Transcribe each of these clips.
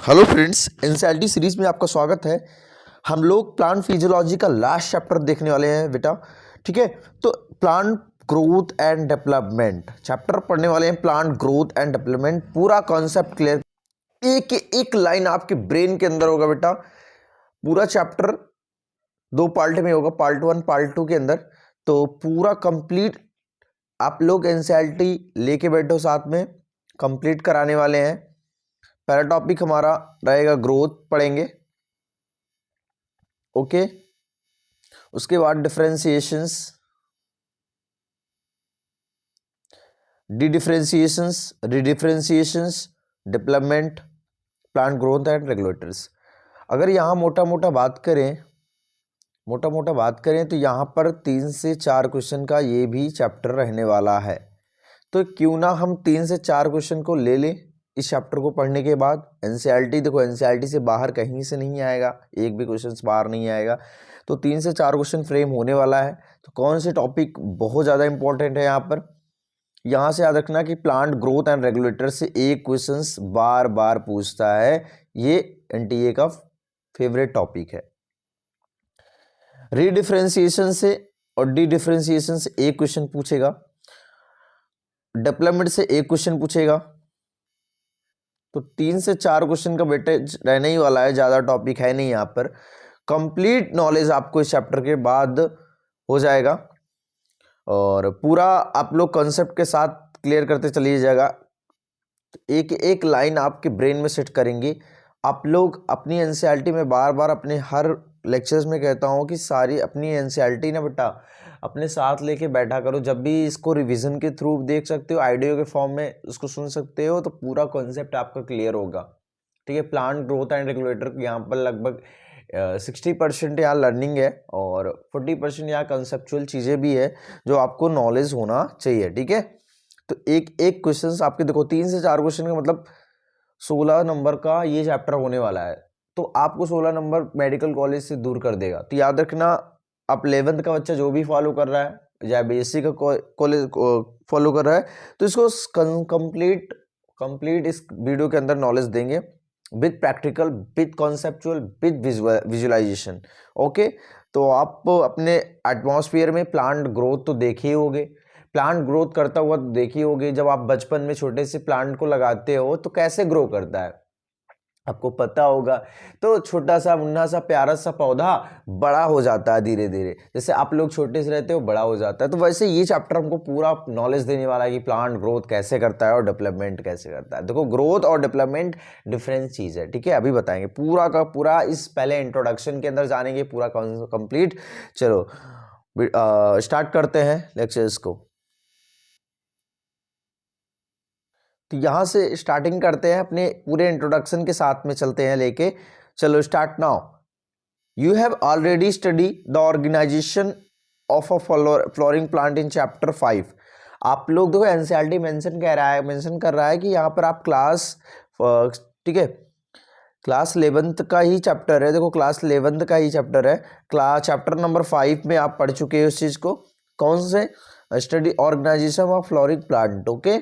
Hello friends, NCERT series में आपका स्वागत है। हम लोग प्लांट फिजियोलॉजी का लास्ट चैप्टर देखने वाले हैं बेटा। ठीक है, तो plant growth and development chapter पढ़ने वाले हैं। प्लांट ग्रोथ एंड डेवलपमेंट पूरा कॉन्सेप्ट क्लियर, एक एक लाइन आपके ब्रेन के अंदर होगा बेटा। पूरा चैप्टर दो पार्ट में होगा, पार्ट 1 पार्ट 2 के अंदर। तो पूरा कंप्लीट आप लोग एनसीईआरटी लेके बैठो, साथ में कंप्लीट कराने वाले हैं। पहला टॉपिक हमारा रहेगा ग्रोथ, पढ़ेंगे। ओके, उसके बाद differentiations, redifferentiations, development, plant growth and regulators. अगर यहाँ मोटा मोटा बात करें तो यहाँ पर 3 से 4 क्वेश्चन का ये भी चैप्टर रहने वाला है। तो क्यों ना हम 3 से 4 क्वेश्चन को ले लें इस चैप्टर को पढ़ने के बाद। एनसीईआरटी देखो, एनसीईआरटी से बाहर कहीं से नहीं आएगा, एक भी क्वेश्चन बाहर नहीं आएगा। तो 3 से 4 क्वेश्चन फ्रेम होने वाला है। तो कौन से टॉपिक बहुत ज़्यादा इंपॉर्टेंट है यहाँ से याद रखना कि प्लांट ग्रोथ एंड रेगुलेटर से एक क्वेश्चन बार बार पूछता है। ये एनटीए का फेवरेट टॉपिक है। रीडिफरेंशिएशन से और डी डिफरेंशिएशन से एक क्वेश्चन पूछेगा, डेवलपमेंट से एक क्वेश्चन पूछेगा। तो 3 से 4 क्वेश्चन का वेटेज रहने ही वाला है, ज़्यादा टॉपिक है नहीं यहाँ पर। कंप्लीट नॉलेज आपको इस चैप्टर के बाद हो जाएगा और पूरा आप लोग कॉन्सेप्ट के साथ क्लियर करते चलिए जाएगा। एक एक लाइन आपके ब्रेन में सेट करेंगे आप लोग। अपनी एनसीईआरटी में बार बार अपने हर लेक्चर्स में कहता हूँ कि सारी अपनी एनसीईआरटी ना बेटा अपने साथ लेके बैठा करो। जब भी इसको रिवीजन के थ्रू देख सकते हो, ऑडियो के फॉर्म में उसको सुन सकते हो, तो पूरा कॉन्सेप्ट आपका क्लियर होगा। ठीक है, प्लांट ग्रोथ एंड रेगुलेटर यहाँ पर लगभग 60% यहाँ लर्निंग है और 40% यहाँ कंसेप्चुअल चीज़ें भी है जो आपको नॉलेज होना चाहिए। ठीक है, तो एक एक क्वेश्चन आपके देखो 3 से 4 क्वेश्चन का मतलब 16 नंबर का ये चैप्टर होने वाला है। तो आपको 16 नंबर मेडिकल कॉलेज से दूर कर देगा। तो याद रखना, आप 11th का बच्चा जो भी फॉलो कर रहा है या बीएससी का कॉलेज फॉलो कर रहा है, तो इसको कंप्लीट इस वीडियो के अंदर नॉलेज देंगे with practical, with conceptual, with visualization. Okay, तो आप अपने एटमॉस्फेयर में प्लांट ग्रोथ तो देखे ही होगे, प्लांट ग्रोथ करता हुआ तो देखी होगी। जब आप बचपन में छोटे से प्लांट को लगाते हो तो कैसे ग्रो करता है आपको पता होगा। तो छोटा सा मुन्ना सा प्यारा सा पौधा बड़ा हो जाता है धीरे धीरे, जैसे आप लोग छोटे से रहते हो बड़ा हो जाता है। तो वैसे ये चैप्टर हमको पूरा नॉलेज देने वाला है कि प्लांट ग्रोथ कैसे करता है और डेवलपमेंट कैसे करता है। देखो, ग्रोथ और डेवलपमेंट डिफरेंट चीज़ है। ठीक है, अभी बताएंगे पूरा का पूरा। इस पहले इंट्रोडक्शन के अंदर जानेंगे पूरा कंप्लीट। चलो स्टार्ट करते हैं लेक्चर्स को। तो यहाँ से स्टार्टिंग करते हैं, अपने पूरे इंट्रोडक्शन के साथ में चलते हैं लेके। चलो start now. You have already study the organisation of a flowering plant in chapter 5। आप लोग देखो एनसीईआरटी मेंशन कर रहा है कि यहाँ पर आप क्लास, ठीक है, क्लास 11th का ही चैप्टर है। देखो क्लास 11th का ही चैप्टर है, चैप्टर नंबर 5 में आप पढ़ चुके हो इस चीज़ को। कौन से? Study organisation of flowering plant. Okay,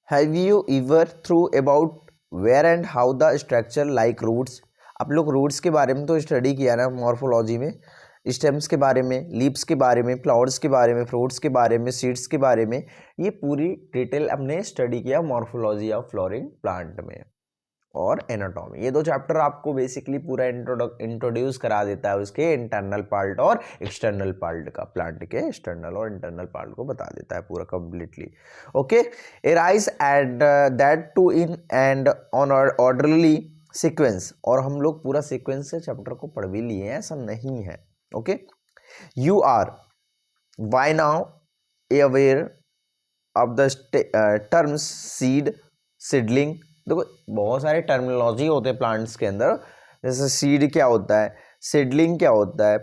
have you ever through about where and how the structure like roots. आप लोग रूट्स के बारे में तो स्टडी किया ना मॉर्फोलॉजी में, स्टेम्स के बारे में, लीव्स के बारे में, फ्लावर्स के बारे में, फ्रूट्स के बारे में, सीड्स के बारे में, ये पूरी डिटेल हमने स्टडी किया मॉर्फोलॉजी ऑफ फ्लोरिंग प्लांट में और एनाटॉमी। ये दो चैप्टर आपको बेसिकली पूरा इंट्रोड्यूस करा देता है उसके इंटरनल पार्ट और एक्सटर्नल पार्ट का। प्लांट के एक्सटर्नल और इंटरनल पार्ट को बता देता है पूरा completely. Okay, arise at that to in and on orderly sequence. और हम लोग पूरा सीक्वेंस से चैप्टर को पढ़ भी लिए हैं, ऐसा नहीं है। Okay, you are by now aware of the terms seed, seedling. देखो बहुत सारे टर्मिनोलॉजी होते हैं प्लांट्स के अंदर, जैसे सीड क्या होता है, सीडलिंग क्या होता है,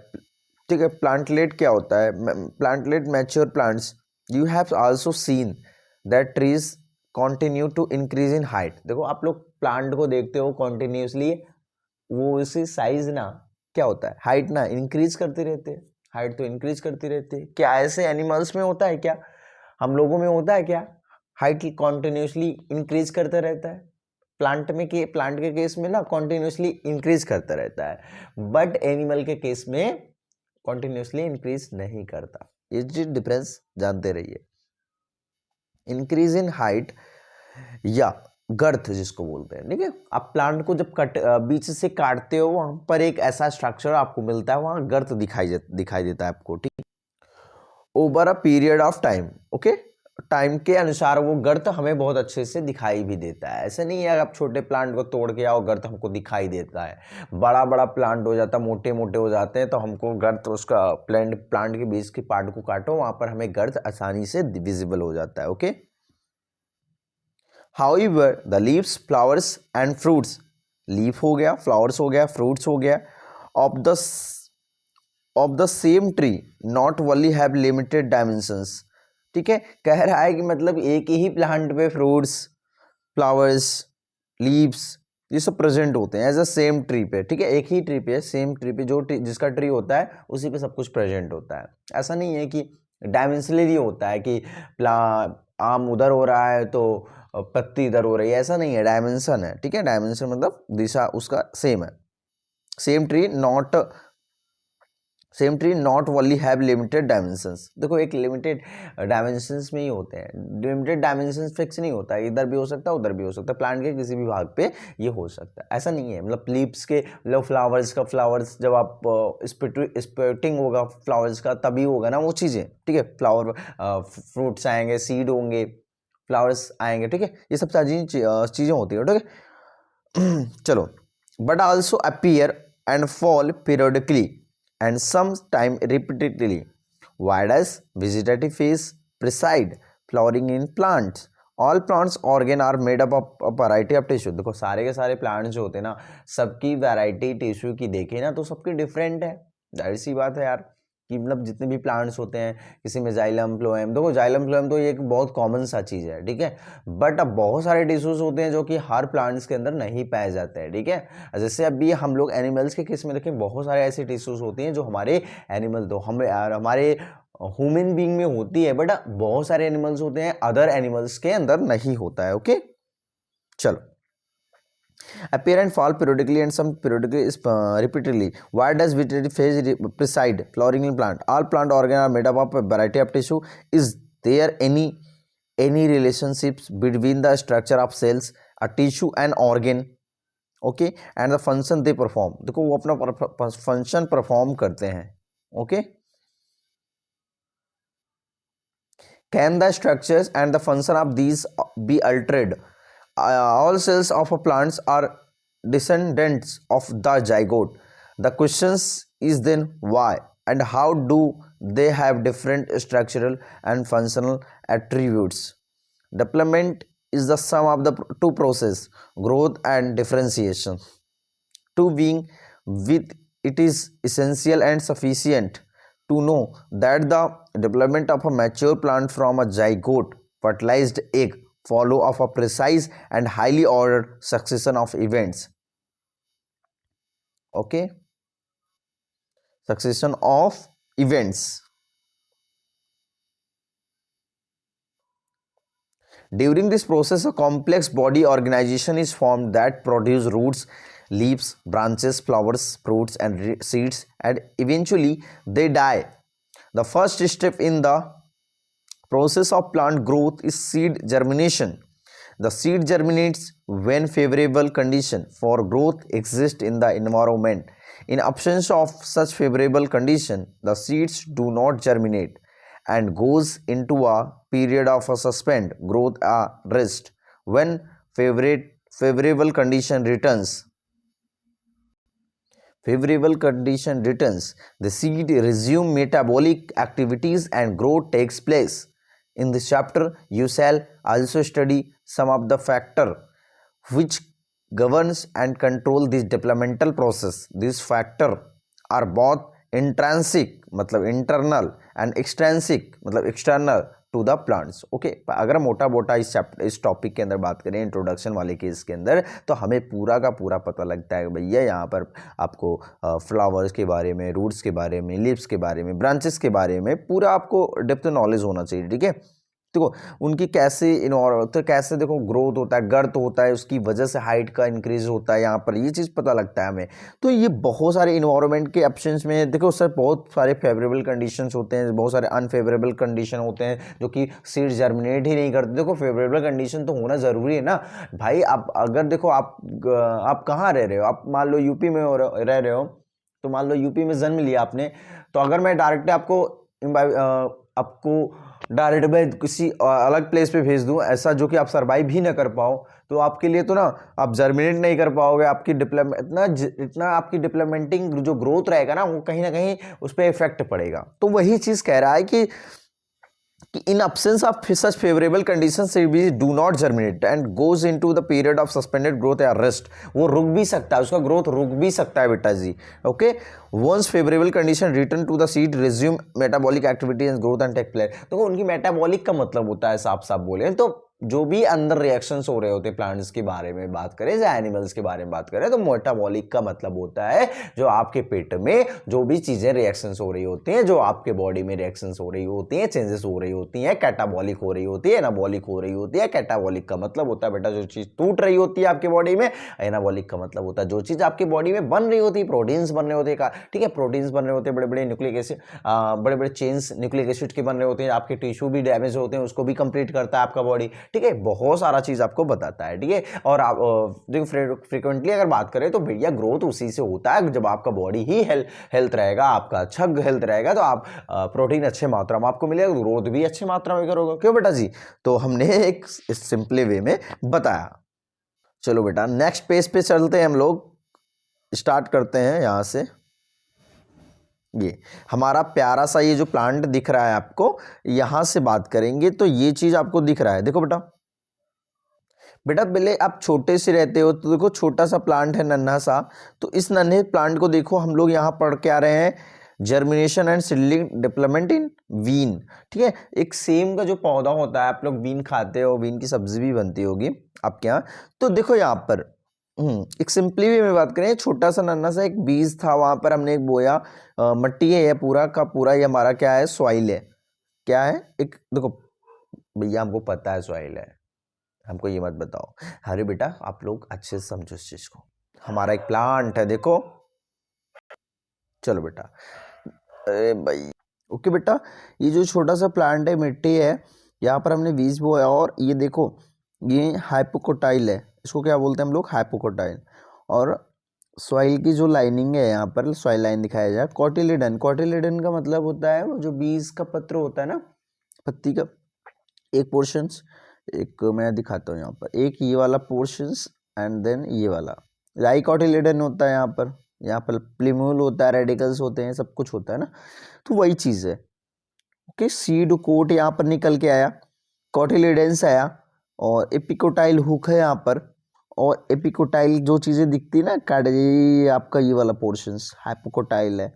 ठीक है, प्लांटलेट क्या होता है, plantlet mature plants. You have also seen that trees continue to increase in height. देखो आप लोग प्लांट को देखते हो कॉन्टिन्यूसली, वो उसकी साइज ना क्या होता है, हाइट ना इंक्रीज करते रहते हैं। हाइट तो इंक्रीज करती रहती है। क्या ऐसे एनिमल्स में होता है क्या? हम लोगों में होता है क्या हाइट कॉन्टिन्यूसली इंक्रीज करता रहता है? प्लांट के केस में ना कॉन्टिन्यूसली इंक्रीज करता रहता है, बट एनिमल के केस में कॉन्टिन्यूसली इंक्रीज नहीं करता। ये डिफरेंस जानते रहिए। इंक्रीज इन हाइट या गर्थ जिसको बोलते हैं, ठीक है। आप प्लांट को जब बीच से काटते हो वहां पर एक ऐसा स्ट्रक्चर आपको मिलता है, वहां गर्थ दिखाई देता है आपको, ठीक। Over a period of time, okay, time के अनुसार वो गर्थ हमें बहुत अच्छे से दिखाई भी देता है। ऐसे नहीं है आप छोटे प्लांट को तोड़ के आओ गर्थ हमको दिखाई देता है, बड़ा बड़ा प्लांट हो जाता है, मोटे मोटे हो जाते हैं, तो हमको गर्थ उसका प्लांट के बीच के पार्ट को काटो, वहां पर हमें गर्थ आसानी से विजिबल हो जाता है, okay. However, the leaves, flowers and fruits, leaf हो गया, फ्लावर्स हो गया, फ्रूट्स हो गया, of the same tree not only have limited dimensions, ठीक है। कह रहा है कि मतलब एक ही प्लांट पे फ्रूट्स, फ्लावर्स, लीव्स ये सब प्रेजेंट होते हैं एज अ सेम ट्री पे, ठीक है। एक ही ट्री पे, सेम ट्री पे, जो जिसका ट्री होता है उसी पे सब कुछ प्रेजेंट होता है। ऐसा नहीं है कि डायमेंशनली होता है कि आम उधर हो रहा है तो पत्ती इधर हो रही है, ऐसा नहीं है, डायमेंशन है, ठीक है। डायमेंशन मतलब दिशा उसका सेम है। Same tree not only have limited dimensions, देखो एक लिमिटेड डायमेंशंस में ही होते हैं, लिमिटेड डायमेंशंस फिक्स नहीं होता है, इधर भी हो सकता है उधर भी हो सकता है, प्लांट के किसी भी भाग पे ये हो सकता है, ऐसा नहीं है। मतलब लीव्स के मतलब फ्लावर्स जब आप स्प्राउटिंग होगा फ्लावर्स का तभी होगा ना वो चीज़ें, ठीक है। फ्लावर फ्रूट्स आएंगे, सीड होंगे, फ्लावर्स आएंगे, ठीक है। ये सब सारी चीज़ें होती है, ठीक है। चलो, but also appear and fall periodically and sometime repeatedly. Why does vegetative phase precede flowering in plants? All plants organ are made up of a variety of tissue. देखो सारे के सारे प्लांट्स जो होते हैं ना, सबकी वैरायटी टिश्यू की देखें ना तो सबकी डिफरेंट है, जाहिर सी बात है यार कि मतलब जितने भी प्लांट्स होते हैं, किसी में जाइलम फ्लोएम, देखो जाइलम फ्लोएम तो ये एक बहुत कॉमन सा चीज़ है, ठीक है। बट अब बहुत सारे टिश्यूज होते हैं जो कि हर प्लांट्स के अंदर नहीं पाए जाते हैं, ठीक है। जैसे अभी हम लोग एनिमल्स के केस में देखें, बहुत सारे ऐसे टिश्यूज होती हैं जो हमारे एनिमल तो हमारे ह्यूमन बीइंग में होती है, बट बहुत सारे एनिमल्स होते हैं अदर एनिमल्स के अंदर नहीं होता है, ओके। चलो, appear and fall periodically and some periodically repeatedly. Why does vegetative phase precede flowering in plant? All plant organs are made up of a variety of tissue. Is there any relationships between the structure of cells, a tissue and organ, okay, and the function they perform? देखो वो अपना function perform करते हैं, okay. Can the structures and the function of these be altered? All cells of a plants are descendants of the zygote. The question is then why and how do they have different structural and functional attributes? Development is the sum of the two processes, growth and differentiation. To being with it is essential and sufficient to know that the development of a mature plant from a zygote fertilized egg follow of a precise and highly ordered succession of events, okay, succession of events. During this process a complex body organization is formed that produce roots, leaves, branches, flowers, fruits and seeds, and eventually they die. The first step in the process of plant growth is seed germination. The seed germinates when favorable condition for growth exist in the environment. In absence of such favorable condition, the seeds do not germinate and goes into a period of a suspend growth rest. When favorable condition returns, the seed resume metabolic activities and growth takes place. In this chapter, you shall also study some of the factors which governs and control this developmental process. These factors are both intrinsic मतलब internal and extrinsic मतलब external to the plants. Okay, अगर मोटा मोटा इस topic के अंदर बात करें इंट्रोडक्शन वाले केस के अंदर, तो हमें पूरा का पूरा पता लगता है भैया यहाँ पर आपको फ्लावर्स के बारे में, रूट्स के बारे में, लीव्स के बारे में, ब्रांचेस के बारे में पूरा आपको डेप्थ नॉलेज होना चाहिए, ठीक है। देखो उनकी कैसे तो कैसे देखो ग्रोथ होता है, गर्थ होता है, उसकी वजह से हाइट का इंक्रीज होता है, यहाँ पर ये चीज़ पता लगता है हमें। तो ये बहुत सारे इन्वायरमेंट के ऑप्शंस में देखो सर बहुत सारे फेवरेबल कंडीशंस होते हैं, बहुत सारे अनफेवरेबल कंडीशन होते हैं जो कि सीड जर्मिनेट ही नहीं करते। देखो फेवरेबल कंडीशन तो होना ज़रूरी है ना भाई। आप अगर देखो आप कहाँ रह रहे हो, आप मान लो यूपी में रह रहे हो, तो मान लो यूपी में जन्म लिया आपने, तो अगर मैं डायरेक्ट आपको डायरेक्ट में किसी अलग प्लेस पे भेज दूं ऐसा जो कि आप सर्वाइव ही ना कर पाओ, तो आपके लिए तो ना आप जर्मिनेट नहीं कर पाओगे, आपकी डेवलपमेंट इतना आपकी डेवलपमेंटिंग जो ग्रोथ रहेगा ना वो कहीं ना कहीं उस पर इफेक्ट पड़ेगा। तो वही चीज़ कह रहा है कि in absence of such favorable conditions seeds do not germinate and goes into the period of suspended growth या rest। वो रुक भी सकता है, उसका ग्रोथ रुक भी सकता है बेटा जी। Okay, once favorable condition return to the seed resume metabolic activity and growth and take place। तो उनकी मेटाबॉलिक का मतलब होता है साफ साफ बोले तो जो भी अंदर रिएक्शंस हो रहे होते हैं प्लांट्स के बारे में बात करें या एनिमल्स के बारे में बात करें, तो मेटाबॉलिक का मतलब होता है जो आपके पेट में जो भी चीजें रिएक्शंस हो रही होती हैं, जो आपके बॉडी में रिएक्शंस हो रही होती हैं, चेंजेस हो रही होती हैं, कैटाबॉलिक हो रही होती है, एनाबॉलिक हो रही होती है। कैटाबॉलिक का मतलब होता है बेटा जो चीज टूट रही होती है आपके बॉडी में। एनाबॉलिक का मतलब होता है जो चीज आपकी बॉडी में बन रही होती है, प्रोटीन्स बन रहे होते हैं, ठीक है, प्रोटीन्स बन रहे होते हैं, बड़े बड़े न्यूक्लिक एसिड, बड़े बड़े चेन्स न्यूक्लिक एसिड के बन रहे होते हैं, आपके टिश्यू भी डैमेज होते हैं, उसको भी कंप्लीट करता है आपका बॉडी, ठीक है, बहुत सारा चीज आपको बताता है, ठीक है। और आप देखो फ्रिक्वेंटली अगर बात करें तो भैया ग्रोथ उसी से होता है जब आपका बॉडी ही हेल्थ रहेगा, आपका अच्छा हेल्थ रहेगा, तो आप प्रोटीन अच्छे मात्रा में आपको मिलेगा, ग्रोथ भी अच्छे मात्रा में करोगे। क्यों बेटा जी? तो हमने एक सिंपली वे में बताया। चलो बेटा नेक्स्ट पेज पे चलते हैं, हम लोग स्टार्ट करते हैं यहां से। ये हमारा प्यारा सा ये जो प्लांट दिख रहा है आपको, यहां से बात करेंगे तो ये चीज आपको दिख रहा है। देखो बेटा, बेटा पहले आप छोटे से रहते हो तो देखो छोटा सा प्लांट है नन्हा सा, तो इस नन्हे प्लांट को देखो हम लोग यहाँ पढ़ के आ रहे हैं germination and seedling development in वीन, ठीक है। एक सेम का जो पौधा होता है, आप लोग बीन खाते हो, बीन की सब्जी भी बनती होगी आपके यहाँ। तो देखो यहाँ पर एक सिंपली वे में बात करें, छोटा सा नन्हा सा एक बीज था, वहां पर हमने एक बोया, मट्टी है, यह पूरा का पूरा ये हमारा क्या है, सॉइल है। क्या है? एक देखो भैया हमको पता है सॉइल है, हमको ये मत बताओ। अरे बेटा आप लोग अच्छे से समझो इस चीज को। हमारा एक प्लांट है, देखो, चलो बेटा, अरे भाई ओके बेटा, ये जो छोटा सा प्लांट है, मिट्टी है, यहाँ पर हमने बीज बोया, और ये देखो ये हाइपोकोटाइल है, इसको क्या बोलते हैं हम लोग, हाइपोकोटाइल। और सॉइल की जो लाइनिंग है, यहाँ पर सॉइल लाइन दिखाया जाए, कॉटिलिडन। कॉटिलिडन का मतलब होता है वो जो बीज का पत्र होता है ना, पत्ती का एक पोर्शंस, एक मैं दिखाता हूँ यहाँ पर, एक ये वाला पोर्शंस एंड देन ये वाला डाइकोटिलेडन होता है, यहाँ पर प्लिम्यूल होता है, रेडिकल्स होते हैं, सब कुछ होता है ना। तो वही चीज़ है। ओके, सीड कोट यहाँ पर निकल के आया, कॉटिलेडेंस आया, और एपिकोटाइल हुक है यहाँ पर, और एपिकोटाइल जो चीज़ें दिखती है ना ये आपका ये वाला पोर्शंस हाइपोकोटाइल है।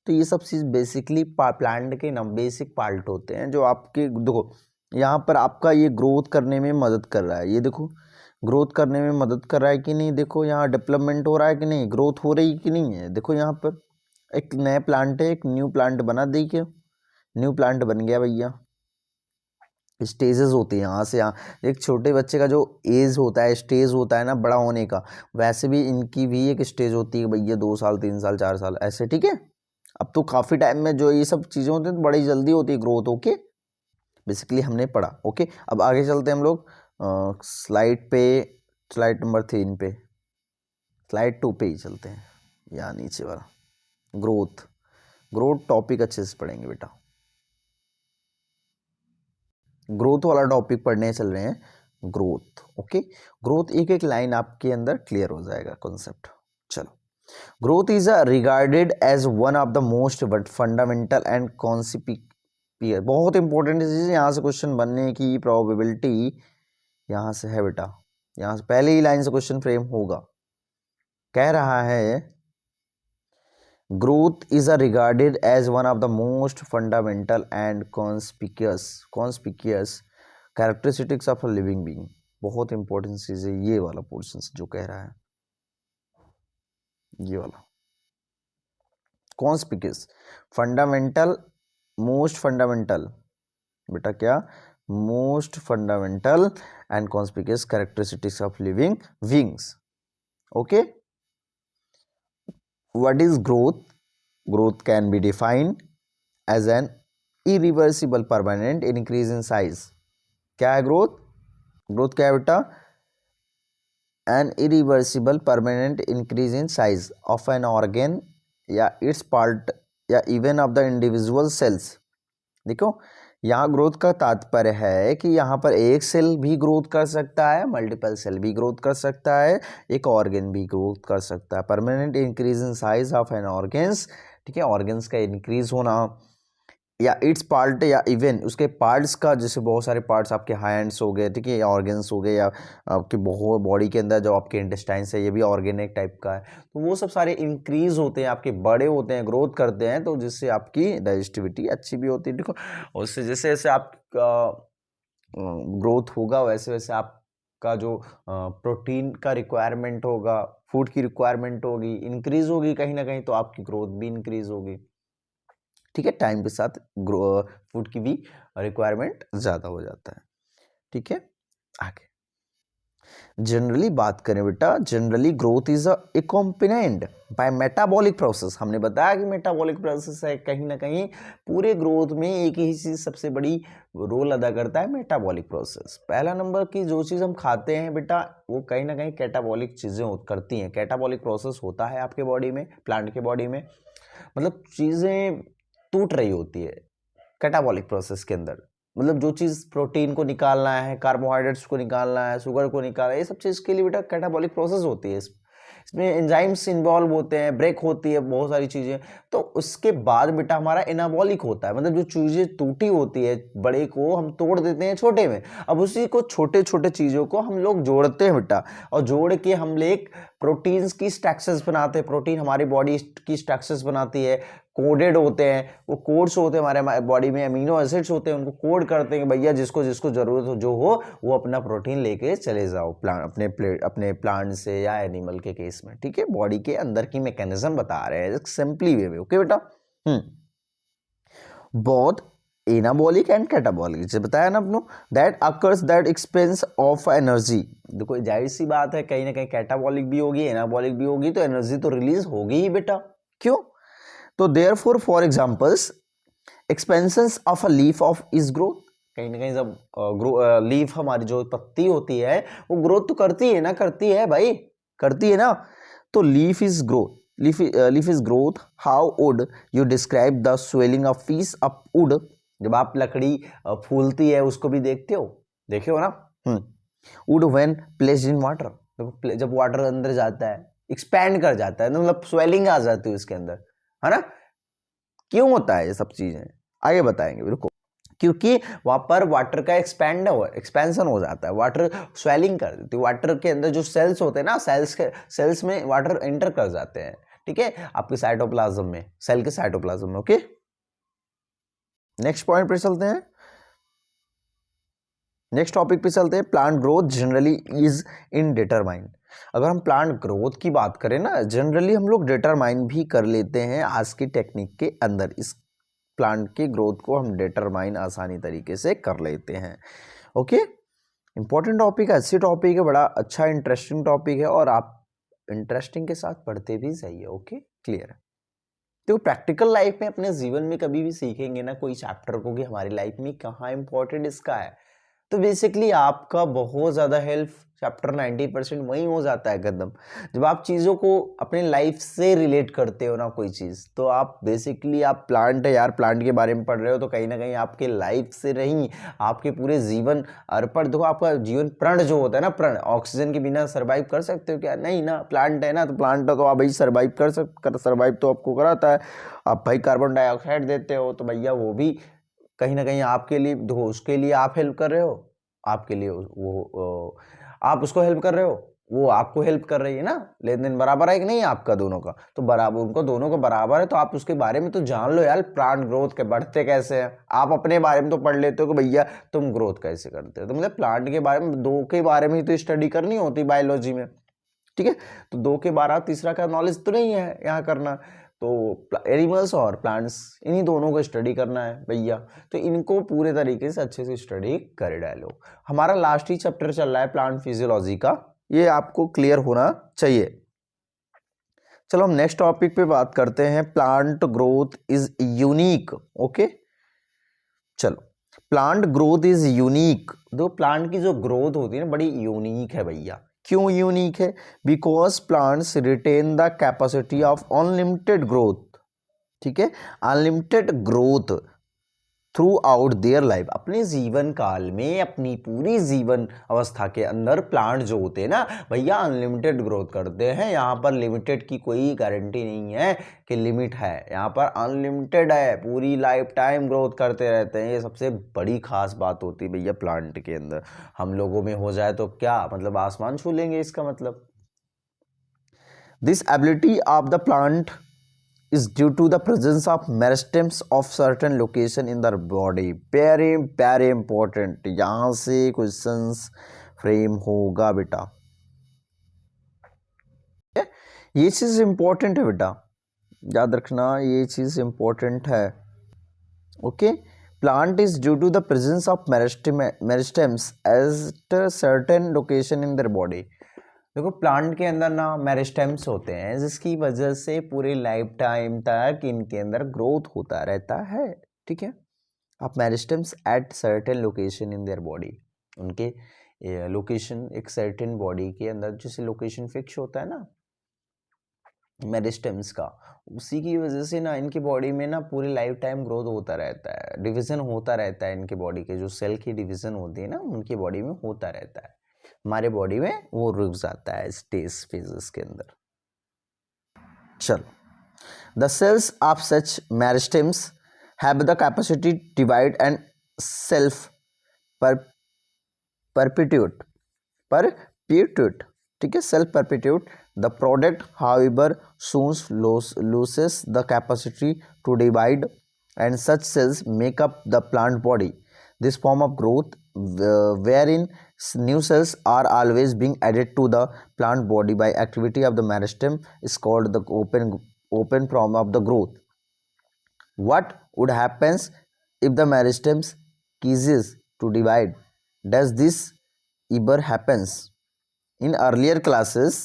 तो ये सब चीज़ बेसिकली प्लांट के ना बेसिक पार्ट होते हैं जो आपके देखो यहाँ पर आपका ये ग्रोथ करने में मदद कर रहा है। ये देखो ग्रोथ करने में मदद कर रहा है कि नहीं, देखो यहाँ डेवलपमेंट हो रहा है कि नहीं, ग्रोथ हो रही कि नहीं है। देखो यहाँ पर एक नया प्लांट है, एक न्यू प्लांट बना, देखिए न्यू प्लांट बन गया भैया। स्टेजेस होती है यहाँ से यहाँ, एक छोटे बच्चे का जो एज होता है, स्टेज होता है ना बड़ा होने का, वैसे भी इनकी भी एक स्टेज होती है भैया, 2 साल 3 साल 4 साल ऐसे, ठीक है। अब तो काफ़ी टाइम में जो ये सब चीज़ें होती हैं तो बड़ी जल्दी होती है ग्रोथ। ओके, बेसिकली हमने पढ़ा। ओके, अब आगे चलते हैं हम लोग स्लाइड पे, स्लाइड नंबर 3 पे, स्लाइड 2 पे ही चलते हैं, यहाँ नीचे वाला ग्रोथ। ग्रोथ टॉपिक अच्छे से पढ़ेंगे बेटा, ग्रोथ वाला टॉपिक पढ़ने चल रहे हैं, ग्रोथ। ओके, ग्रोथ एक एक लाइन आपके अंदर क्लियर हो जाएगा कॉन्सेप्ट। चलो, growth is regarded as one of the most fundamental and conspicuous, बहुत इंपॉर्टेंट चीज, यहाँ से क्वेश्चन बनने की प्रोबेबिलिटी यहाँ से है बेटा, यहाँ से पहले ही लाइन से क्वेश्चन फ्रेम होगा। कह रहा है growth is regarded as one of the most fundamental and conspicuous characteristics of a living being। बहुत इंपॉर्टेंट चीज है ये वाला पोर्शन जो कह रहा है, ये वाला कॉन्स्पिक्यूस, फंडामेंटल, मोस्ट फंडामेंटल, बेटा क्या most fundamental and conspicuous characteristics of living beings. Okay, what is growth? Growth can be defined as an irreversible permanent increase in size. क्या है ग्रोथ? ग्रोथ क्या है बेटा? an irreversible permanent increase in size of an organ या its part या even of the individual cells. देखो यहाँ growth का तात्पर्य है कि यहाँ पर एक सेल भी ग्रोथ कर सकता है, मल्टीपल सेल भी ग्रोथ कर सकता है, एक ऑर्गन भी ग्रोथ कर सकता है. Permanent increase in size of an organs, ठीक है, ऑर्गन्स का इंक्रीज होना या इट्स पार्ट या इवन उसके पार्ट्स का, जैसे बहुत सारे पार्ट्स आपके हैंड्स हो गए, ठीक है, या ऑर्गन्स हो गए, या आपके बहुत बॉडी के अंदर जो आपके इंटेस्टाइन्स है ये भी ऑर्गेनिक टाइप का है, तो वो सब सारे इंक्रीज होते हैं, आपके बड़े होते हैं, ग्रोथ करते हैं, तो जिससे आपकी डाइजेस्टिविटी अच्छी भी होती है. देखो उससे जैसे जैसे आपका ग्रोथ होगा वैसे वैसे आपका जो प्रोटीन का रिक्वायरमेंट होगा, फूड की रिक्वायरमेंट होगी, इंक्रीज होगी कहीं ना कहीं, तो आपकी ग्रोथ भी इंक्रीज होगी. ठीक है, टाइम के साथ फूड की भी रिक्वायरमेंट ज़्यादा हो जाता है. ठीक है, आगे जनरली बात करें बेटा, generally growth is accompanied by metabolic process. हमने बताया कि मेटाबॉलिक प्रोसेस है, कहीं ना कहीं पूरे ग्रोथ में एक ही चीज़ सबसे बड़ी रोल अदा करता है, मेटाबॉलिक प्रोसेस. पहला नंबर की जो चीज़ हम खाते हैं बेटा वो कहीं ना कहीं कैटाबॉलिक चीज़ें करती हैं. कैटाबॉलिक प्रोसेस होता है आपके बॉडी में, प्लांट के बॉडी में, मतलब चीज़ें टूट रही होती है कैटाबॉलिक प्रोसेस के अंदर. मतलब जो चीज़ प्रोटीन को निकालना है, कार्बोहाइड्रेट्स को निकालना है, शुगर को निकालना है, ये सब चीज़ के लिए बेटा कैटाबॉलिक प्रोसेस होती है. इसमें एंजाइम्स इन्वॉल्व होते हैं, ब्रेक होती है बहुत सारी चीज़ें. तो उसके बाद बेटा हमारा एनाबॉलिक होता है, मतलब जो चीज़ें टूटी होती है बड़े को हम तोड़ देते हैं छोटे में. अब उसी को छोटे छोटे चीज़ों को हम लोग जोड़ते हैं बेटा, और जोड़ के हम एक प्रोटीन्स की स्ट्रक्चर्स बनाते हैं. प्रोटीन हमारी बॉडी की स्ट्रक्चर्स बनाती है, कोडेड होते हैं, वो कोड्स होते हैं हमारे बॉडी में, अमीनो एसिड्स होते हैं, उनको कोड करते हैं भैया जिसको जिसको ज़रूरत हो जो हो वो अपना प्रोटीन लेके चले जाओ अपने प्लांट से या एनिमल के केस में. ठीक है, बॉडी के अंदर की मैकेनिज्म बता रहे हैं सिंपली वे में. ओके बेटा, बोथ एनाबॉलिक एंड कैटाबॉलिक, जैसे बताया ना अपनो, that occurs that expense of energy. देखो जाहिर सी बात है कहीं ना कहीं कैटाबॉलिक भी होगी, एनाबॉलिक भी होगी, तो एनर्जी तो रिलीज होगी ही बेटा. क्यों? तो therefore for examples expansions of a leaf of is growth. कहीं ना कहीं जब लीफ हमारी जो पत्ती होती है वो ग्रोथ तो करती है ना, करती है भाई, करती है ना. तो leaf is growth, leaf is growth. How would you describe the swelling of peace of would? जब आप लकड़ी फूलती है उसको भी देखते हो, देखे हो ना. Would when placed in water, जब वाटर अंदर जाता है एक्सपैंड कर जाता है, मतलब स्वेलिंग आ जाती है उसके अंदर, है ना. क्यों होता है ये सब चीजें, आगे बताएंगे. बिल्कुल, क्योंकि वहां पर वाटर का एक्सपेंशन हो जाता है, वाटर स्वेलिंग कर देती है. वाटर के अंदर जो सेल्स होते हैं ना, सेल्स में वाटर एंटर कर जाते हैं. ठीक है, आपके साइटोप्लाज्म में, सेल के साइटोप्लाज्म में. ओके, नेक्स्ट पॉइंट पे चलते हैं, नेक्स्ट टॉपिक पे चलते हैं. Plant growth generally is indeterminate. अगर हम प्लांट ग्रोथ की बात करें ना, जनरली हम लोग डिटरमाइन भी कर लेते हैं आज की टेक्निक के अंदर. इस प्लांट की ग्रोथ को हम डिटरमाइन आसानी तरीके से कर लेते हैं. ओके, इंपॉर्टेंट टॉपिक है, अच्छी टॉपिक है, बड़ा अच्छा इंटरेस्टिंग टॉपिक है, और आप इंटरेस्टिंग के साथ पढ़ते भी जाइए. ओके, क्लियर है. तो प्रैक्टिकल लाइफ में अपने जीवन में कभी भी सीखेंगे ना कोई चैप्टर को कि हमारी लाइफ में कहाँ इंपॉर्टेंट इसका है, तो बेसिकली आपका बहुत ज़्यादा हेल्प चैप्टर 90% वहीं हो जाता है खत्म. जब आप चीज़ों को अपने लाइफ से रिलेट करते हो ना कोई चीज़, तो आप बेसिकली आप प्लांट है यार, प्लांट के बारे में पढ़ रहे हो, तो कहीं ना कहीं आपके लाइफ से नहीं, आपके पूरे जीवन अर्पण. देखो आपका जीवन प्रण जो होता है ना, प्रण, ऑक्सीजन के बिना सर्वाइव कर सकते हो क्या? नहीं ना. प्लांट है ना, तो प्लांट तो आप भाई सर्वाइव सर्वाइव तो आपको कराता है. आप भाई कार्बन डाइऑक्साइड देते हो, तो भैया वो भी कहीं ना कहीं आपके लिए, देखो उसके लिए आप हेल्प कर रहे हो, आपके लिए वो आप उसको हेल्प कर रहे हो, वो आपको हेल्प कर रही है ना. लेन देन बराबर है कि नहीं आपका दोनों का? तो बराबर, उनको दोनों को बराबर है, तो आप उसके बारे में तो जान लो यार, प्लांट ग्रोथ के बढ़ते कैसे हैं. आप अपने बारे में तो पढ़ लेते हो कि भैया तुम ग्रोथ कैसे करते हो, तो मतलब प्लांट के बारे में, दो के बारे में ही तो स्टडी करनी होती बायोलॉजी में. ठीक है, तो दो के 12 तीसरा का नॉलेज तो नहीं है यहाँ करना. तो एनिमल्स और प्लांट्स इन्हीं दोनों को स्टडी करना है भैया, तो इनको पूरे तरीके से अच्छे से स्टडी कर डालो। हमारा लास्ट ही चैप्टर चल रहा है प्लांट फिजियोलॉजी का, ये आपको क्लियर होना चाहिए। चलो हम नेक्स्ट टॉपिक पे बात करते हैं, plant growth is unique. Okay, चलो प्लांट ग्रोथ इज यूनिक। दो प्लांट की जो ग्रोथ होती है ना बड़ी यूनिक है भैया। क्यों यूनिक है? Because plants retain the capacity of unlimited growth. ठीक है, unlimited growth throughout their life. अपने जीवन काल में, अपनी पूरी जीवन अवस्था के अंदर प्लांट जो होते हैं ना भैया अनलिमिटेड ग्रोथ करते हैं। यहाँ पर लिमिटेड की कोई गारंटी नहीं है कि लिमिट है, यहाँ पर अनलिमिटेड है, पूरी लाइफ टाइम ग्रोथ करते रहते हैं। ये सबसे बड़ी खास बात होती है भैया प्लांट के अंदर। हम लोगों में हो जाए तो क्या मतलब आसमान छू लेंगे, इसका मतलब। This ability of the plant is due to the presence of meristems of certain location in the body. very important, यहाँ से क्वेश्चंस फ्रेम होगा बेटा। ये चीज इंपॉर्टेंट है बेटा, याद रखना ये चीज इंपॉर्टेंट है। Okay, plant is due to the presence of meristems at certain location in their body. देखो प्लांट के अंदर ना मेरिस्टेम्स होते हैं जिसकी वजह से पूरे लाइफ टाइम तक इनके अंदर ग्रोथ होता रहता है। ठीक है, आप meristems at certain location in their body, उनके लोकेशन एक सर्टेन बॉडी के अंदर जैसे लोकेशन फिक्स होता है ना मेरिस्टेम्स का, उसी की वजह से ना इनकी बॉडी में ना पूरी लाइफ टाइम ग्रोथ होता रहता है, डिवीजन होता रहता है। इनके बॉडी के जो सेल की डिवीजन होती है ना उनकी बॉडी में होता रहता है। हमारे बॉडी में वो रुक जाता है स्टेज फेजेस के अंदर। चलो, the cells of such meristems have the capacity divide and self perpetuate. ठीक है, self perpetuate the product however soon loses the capacity to divide and such cells make up the plant body. This form of growth wherein new cells are always being added to the plant body by activity of the meristem is called the open form of the growth. What would happens if the meristem ceases to divide? Does this ever happens? In earlier classes,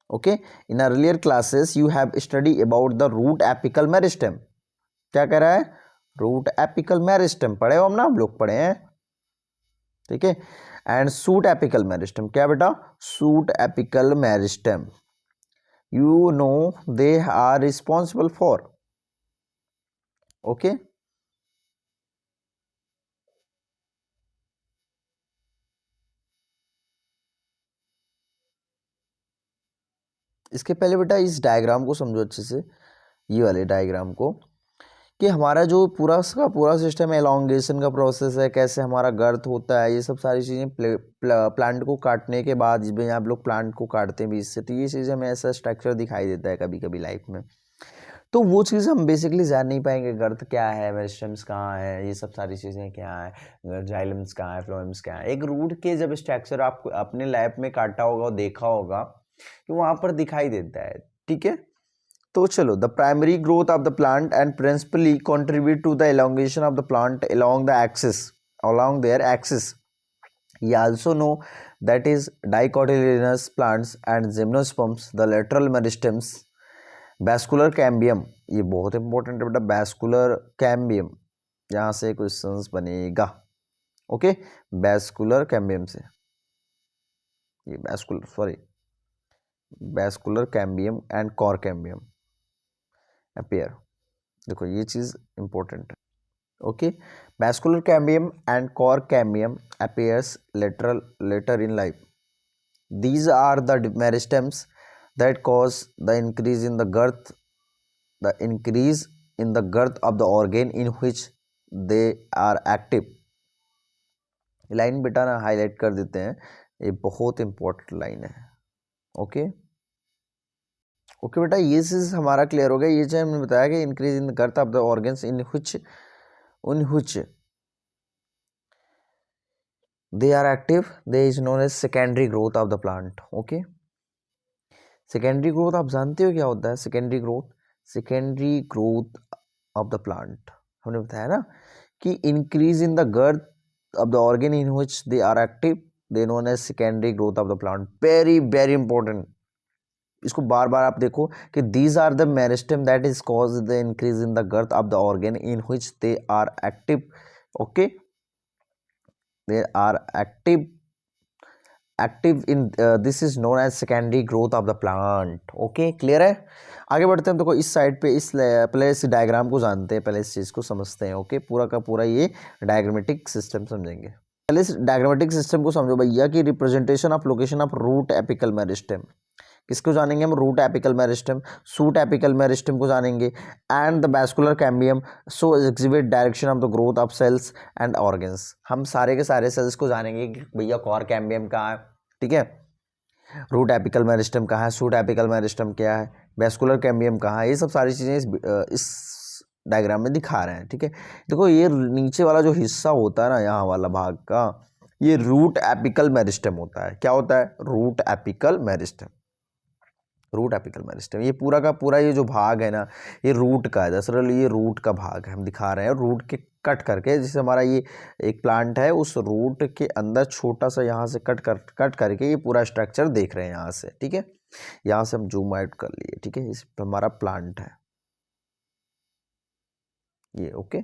okay, in earlier classes you have studied about the root apical meristem. क्या कह रहा है? Root apical meristem पढ़े हो हम ना, हम लोग पढ़े हैं। ठीक है, एंड सूट एपिकल मेरिस्टम। क्या बेटा? Shoot apical meristem, you know they are responsible for. Okay, इसके पहले बेटा इस डायग्राम को समझो अच्छे से, ये वाले डायग्राम को, कि हमारा जो पूरा का पूरा सिस्टम एलोंगेशन का प्रोसेस है, कैसे हमारा गर्थ होता है, ये सब सारी चीज़ें प्लांट को काटने के बाद, जिसमें आप लोग प्लांट को काटते हैं बीच से, तो ये चीज़ें हमें ऐसा स्ट्रक्चर दिखाई देता है कभी कभी लाइफ में। तो वो चीज़ हम बेसिकली जान नहीं पाएंगे, गर्थ क्या है, मेरिस्टेम्स कहाँ है, ये सब सारी चीज़ें क्या है, जाइलम्स कहाँ है, फ्लोएम्स क्या है। एक रूट के जब स्ट्रक्चर आप अपने लैब में काटा होगा और देखा होगा तो वहाँ पर दिखाई देता है। ठीक है, तो चलो, the primary growth of the plant and principally contribute to the elongation of the plant along the axis, along their axis. You also know that is dicotyledonous plants and gymnosperms, the lateral meristems, vascular cambium, ये बहुत important है बेटा, vascular cambium, यहाँ से questions बनेगा। Okay, vascular cambium से, ये vascular cambium and core cambium appear। देखो ये चीज इंपॉर्टेंट है। Okay, vascular cambium and core cambium appears later in life. These are the meristems that cause the increase in the girth of the organ in which they are active. Line बेटा ना highlight कर देते हैं, ये बहुत important line है। Okay okay बेटा, ये चीज हमारा क्लियर हो गया। ये जो हमने बताया कि increase in the girth of the organs in which they are active, they is known as secondary growth of the plant. Okay, secondary growth आप जानते हो क्या होता है? Secondary growth of the plant, हमने बताया ना कि increase in the girth of the organ in which they are active, they known as secondary growth of the plant. Very very important, इसको बार बार आप देखो कि these are the meristem that is cause the increase in the girth of the organ in which they are active. Okay, they are active in this is known as secondary growth of the plant. Okay, clear है? आगे बढ़ते हैं। देखो इस side पे इस पहले इस डायग्राम को जानते हैं, पहले इस चीज को समझते हैं। ओके, पूरा का पूरा ये डायग्रामेटिक सिस्टम समझेंगे। पहले इस डायग्रामेटिक सिस्टम को समझो भैया कि representation of location of root apical meristem. किसको जानेंगे हम? Root apical meristem, shoot apical meristem को जानेंगे, and the vascular cambium so exhibit direction of the growth of cells and organs. हम सारे के सारे सेल्स को जानेंगे कि भैया कॉर कैम्बियम कहाँ है, ठीक है, रूट एपिकल मेरिस्टेम कहाँ है, सूट एपिकल मेरिस्टेम क्या है, वैस्कुलर कैम्बियम कहाँ है, ये सब सारी चीज़ें इस डायग्राम में दिखा रहे हैं। ठीक है, देखो ये नीचे वाला जो हिस्सा होता है ना, यहाँ वाला भाग का, ये रूट एपिकल मेरिस्टेम होता है। क्या होता है? Root apical meristem. Root apical meristem, ये पूरा का पूरा ये जो भाग है ना, ये रूट का है। दरअसल ये रूट का भाग है, हम दिखा रहे हैं रूट के कट करके। जैसे हमारा ये एक प्लांट है, उस रूट के अंदर छोटा सा यहाँ से कट करके ये पूरा स्ट्रक्चर देख रहे हैं यहाँ से। ठीक है, यहाँ से हम जूम आउट कर लिए। ठीक है, इस हमारा प्लांट है ये। ओके,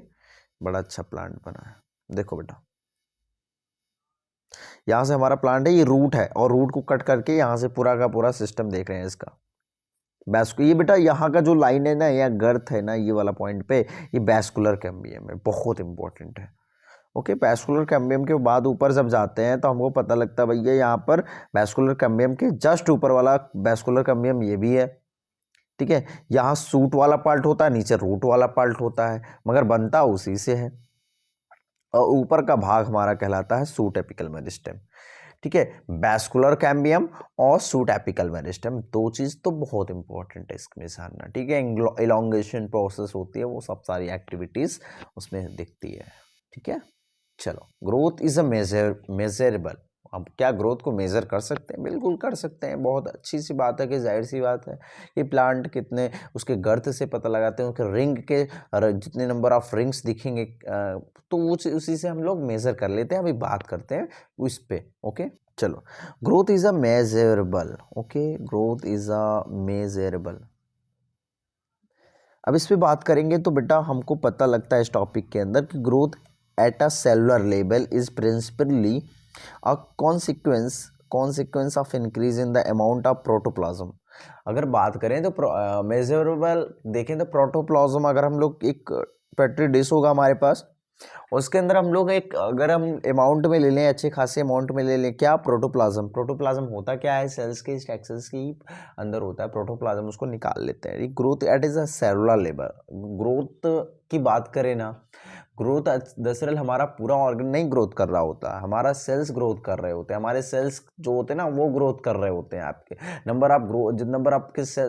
बड़ा अच्छा प्लांट बना है, देखो बेटा, यहाँ से हमारा प्लांट है, ये रूट है, और रूट को कट करके यहाँ से पूरा का पूरा सिस्टम देख रहे हैं इसका। ये बेटा यहाँ का जो लाइन है ना, या गर्थ है ना, ये वाला पॉइंट पे, ये वैस्कुलर कैम्बियम है, बहुत इंपॉर्टेंट है। ओके, वैस्कुलर कैम्बियम के बाद ऊपर जब जाते हैं तो हमको पता लगता है भैया यहाँ पर वैस्कुलर कैम्बियम के जस्ट ऊपर वाला वैस्कुलर कैम्बियम ये भी है। ठीक है, यहाँ सूट वाला पार्ट होता है, नीचे रूट वाला पार्ट होता है, मगर बनता उसी से है, और ऊपर का भाग हमारा कहलाता है सूट एपिकल मेरिस्टेम। ठीक है, वैस्कुलर कैम्बियम और सूट एपिकल मेरिस्टेम, दो चीज तो बहुत इंपॉर्टेंट है इसमें जानना। ठीक है, इलोंगेशन प्रोसेस होती है, वो सब सारी एक्टिविटीज उसमें दिखती है। ठीक है, चलो, ग्रोथ इज अ मेजरेबल। अब क्या ग्रोथ को मेजर कर सकते हैं? बिल्कुल कर सकते हैं, बहुत अच्छी सी बात है कि जाहिर सी बात है कि प्लांट कितने उसके गर्थ से पता लगाते हैं, उसके रिंग के जितने नंबर ऑफ रिंग्स दिखेंगे तो उसी से हम लोग मेजर कर लेते हैं। अभी बात करते हैं उस पे। ओके, चलो, growth is a measurable. Okay, growth is a measurable. अब इस पे बात करेंगे तो बेटा हमको पता लगता है इस टॉपिक के अंदर कि growth at a cellular level is principally a consequence of increase in the amount of protoplasm. अगर बात करें तो मेजरेबल देखें तो प्रोटोप्लाज्म, अगर हम लोग एक पेट्री डिश होगा हमारे पास, उसके अंदर हम लोग एक, अगर हम अमाउंट में ले लें, अच्छे खासे अमाउंट में ले लें, क्या? प्रोटोप्लाज्म होता क्या है? सेल्स के स्ट्रक्चर्स की अंदर होता है प्रोटोप्लाज्म, उसको निकाल लेते हैं। Growth at is a cellular level. Growth की बात करें ना, ग्रोथ दरअसल हमारा पूरा ऑर्गन नहीं ग्रोथ कर रहा होता, हमारा सेल्स ग्रोथ कर रहे होते हैं। हमारे सेल्स जो होते हैं ना, वो ग्रोथ कर रहे होते हैं। आपके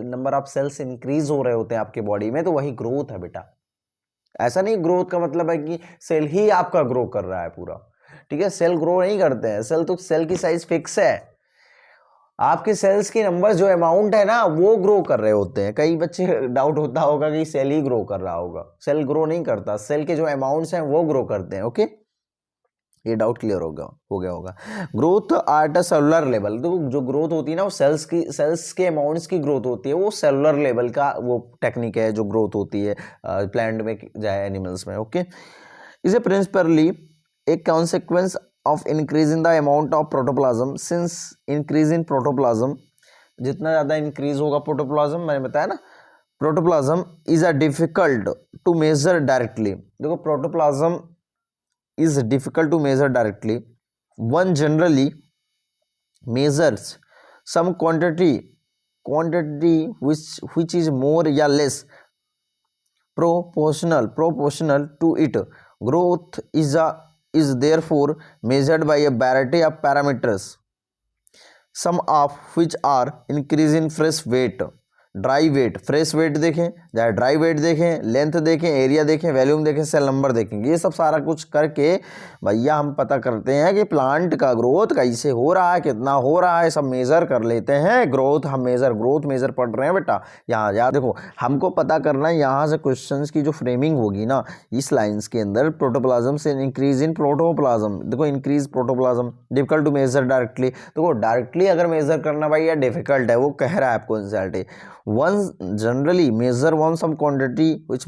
नंबर ऑफ सेल्स इंक्रीज हो रहे होते हैं आपके बॉडी में, तो वही ग्रोथ है बेटा। ऐसा नहीं ग्रोथ का मतलब है कि सेल ही आपका ग्रो कर रहा है पूरा। ठीक है, सेल ग्रो नहीं करते हैं, सेल की साइज फिक्स है, आपके सेल्स की नंबर जो अमाउंट है ना, वो ग्रो कर रहे होते हैं। कई बच्चे डाउट होता होगा कि सेल ही ग्रो कर रहा होगा, सेल ग्रो नहीं करता, सेल के जो अमाउंट्स हैं वो ग्रो करते हैं। ओके, ये डाउट क्लियर हो गया होगा। Growth at a cellular level, तो जो ग्रोथ होती है ना, वो सेल्स के अमाउंट्स की ग्रोथ होती है, वो सेलुलर लेवल का वो टेक्निक है जो ग्रोथ होती है प्लांट में चाहे एनिमल्स में। Okay, is a principally a consequence of increasing the amount of protoplasm. Since increase in protoplasm, जितना ज़्यादा इंक्रीज होगा प्रोटोप्लाज्म, मैंने बताया ना, protoplasm is a difficult to measure directly. देखो, protoplasm is difficult to measure directly. One generally measures some quantity which is more या less proportional to it. Growth is therefore measured by a variety of parameters, some of which are increase in fresh weight, dry weight, fresh weight देखें, चाहे dry weight देखें, length देखें, area देखें, volume देखें, cell number देखें, ये सब सारा कुछ करके भैया हम पता करते हैं कि प्लांट का ग्रोथ कैसे हो रहा है, कितना हो रहा है, सब मेज़र कर लेते हैं। ग्रोथ हम ग्रोथ मेज़र पढ़ रहे हैं बेटा। यहाँ याद देखो, हमको पता करना है यहाँ से क्वेश्चंस की जो फ्रेमिंग होगी ना इस लाइन्स के अंदर, प्रोटोप्लाज्म से इंक्रीज इन प्रोटोप्लाज्म, देखो increase protoplasm, difficult to measure directly. देखो डायरेक्टली अगर मेजर करना भाई यार डिफिकल्ट है, वो कह रहा है आपको NCERT. One generally measure one some quantity which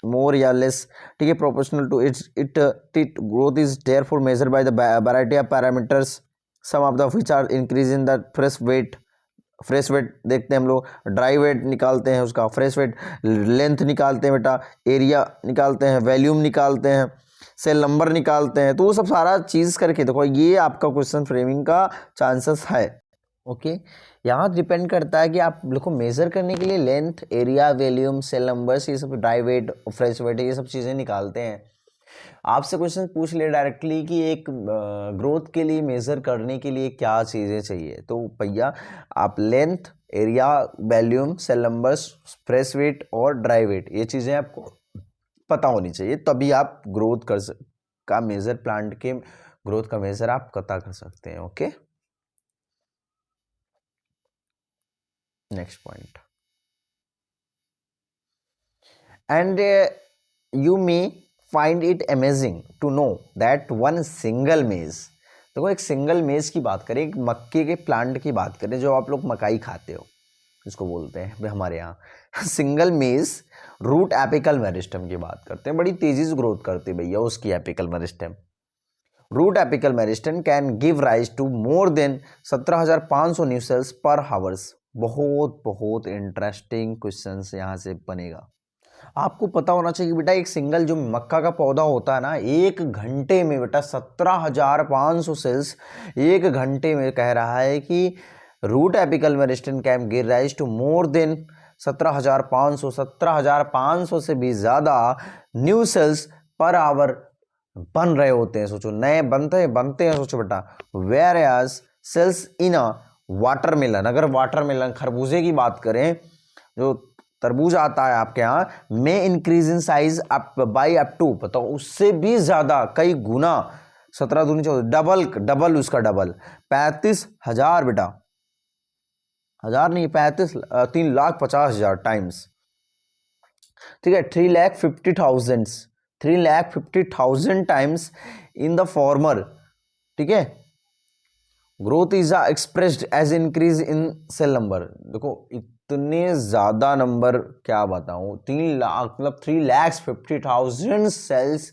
more या लेस, ठीक है, proportional to it growth is therefore measured by the variety of parameters, some of the which are increase in the fresh weight देखते हैं हम लोग, dry wait निकालते हैं उसका, फ्रेश वेट, लेंथ निकालते हैं बेटा, एरिया निकालते हैं, वैल्यूम निकालते हैं, सेल नंबर निकालते हैं। तो वो सब सारा चीज़ करके देखो ये आपका क्वेश्चन फ्रेमिंग का चांसेस है। ओके, यहाँ डिपेंड करता है कि आप देखो मेज़र करने के लिए length, area, volume, cell numbers, ये सब, ड्राई वेट, फ्रेश वेट, ये सब चीज़ें निकालते हैं। आपसे क्वेश्चन पूछ ले डायरेक्टली कि एक ग्रोथ के लिए मेज़र करने के लिए क्या चीज़ें चाहिए, तो भैया आप length, area, volume, cell numbers, fresh weight और ड्राई वेट, ये चीज़ें आपको पता होनी चाहिए, तभी आप ग्रोथ का मेज़र, प्लांट के ग्रोथ का मेज़र आप पता कर सकते हैं। Okay, next point, and you may find it amazing to know that one single maize, देखो एक सिंगल मेज की बात करें, एक मक्के के प्लांट की बात करें, जो आप लोग मकाई खाते हो इसको बोलते हैं हमारे यहाँ सिंगल मेज रूट एपिकल मेरिस्टेम की बात करते हैं, बड़ी तेजी से ग्रोथ करती है भैया उसकी apical meristem. Root apical meristem can give rise to more than 17,500 new cells per hours. बहुत बहुत इंटरेस्टिंग क्वेश्चन यहाँ से बनेगा। आपको पता होना चाहिए बेटा, एक सिंगल जो मक्का का पौधा होता है ना, एक घंटे में बेटा 17,500 सेल्स एक घंटे में कह रहा है कि root apical meristem can give rise to more than 17,500 से भी ज़्यादा न्यू सेल्स पर आवर बन रहे होते हैं। सोचो नए बनते हैं सोचो बेटा। Whereas cells in a watermelon, अगर वाटरमेलन खरबूजे की बात करें, जो तरबूज आता है आपके यहाँ, में increase in size up by up to, बताओ उससे भी ज़्यादा कई गुना, 17 दूनी 14, डबल उसका डबल 35,000 बेटा, हजार नहीं 3,50,000 टाइम्स, ठीक है, 3,50,000 टाइम्स इन द फॉर्मर, ठीक है। Growth is expressed as increase in cell number, देखो इतने ज्यादा नंबर क्या बताऊं, 3 लाख मतलब 3,50,000 सेल्स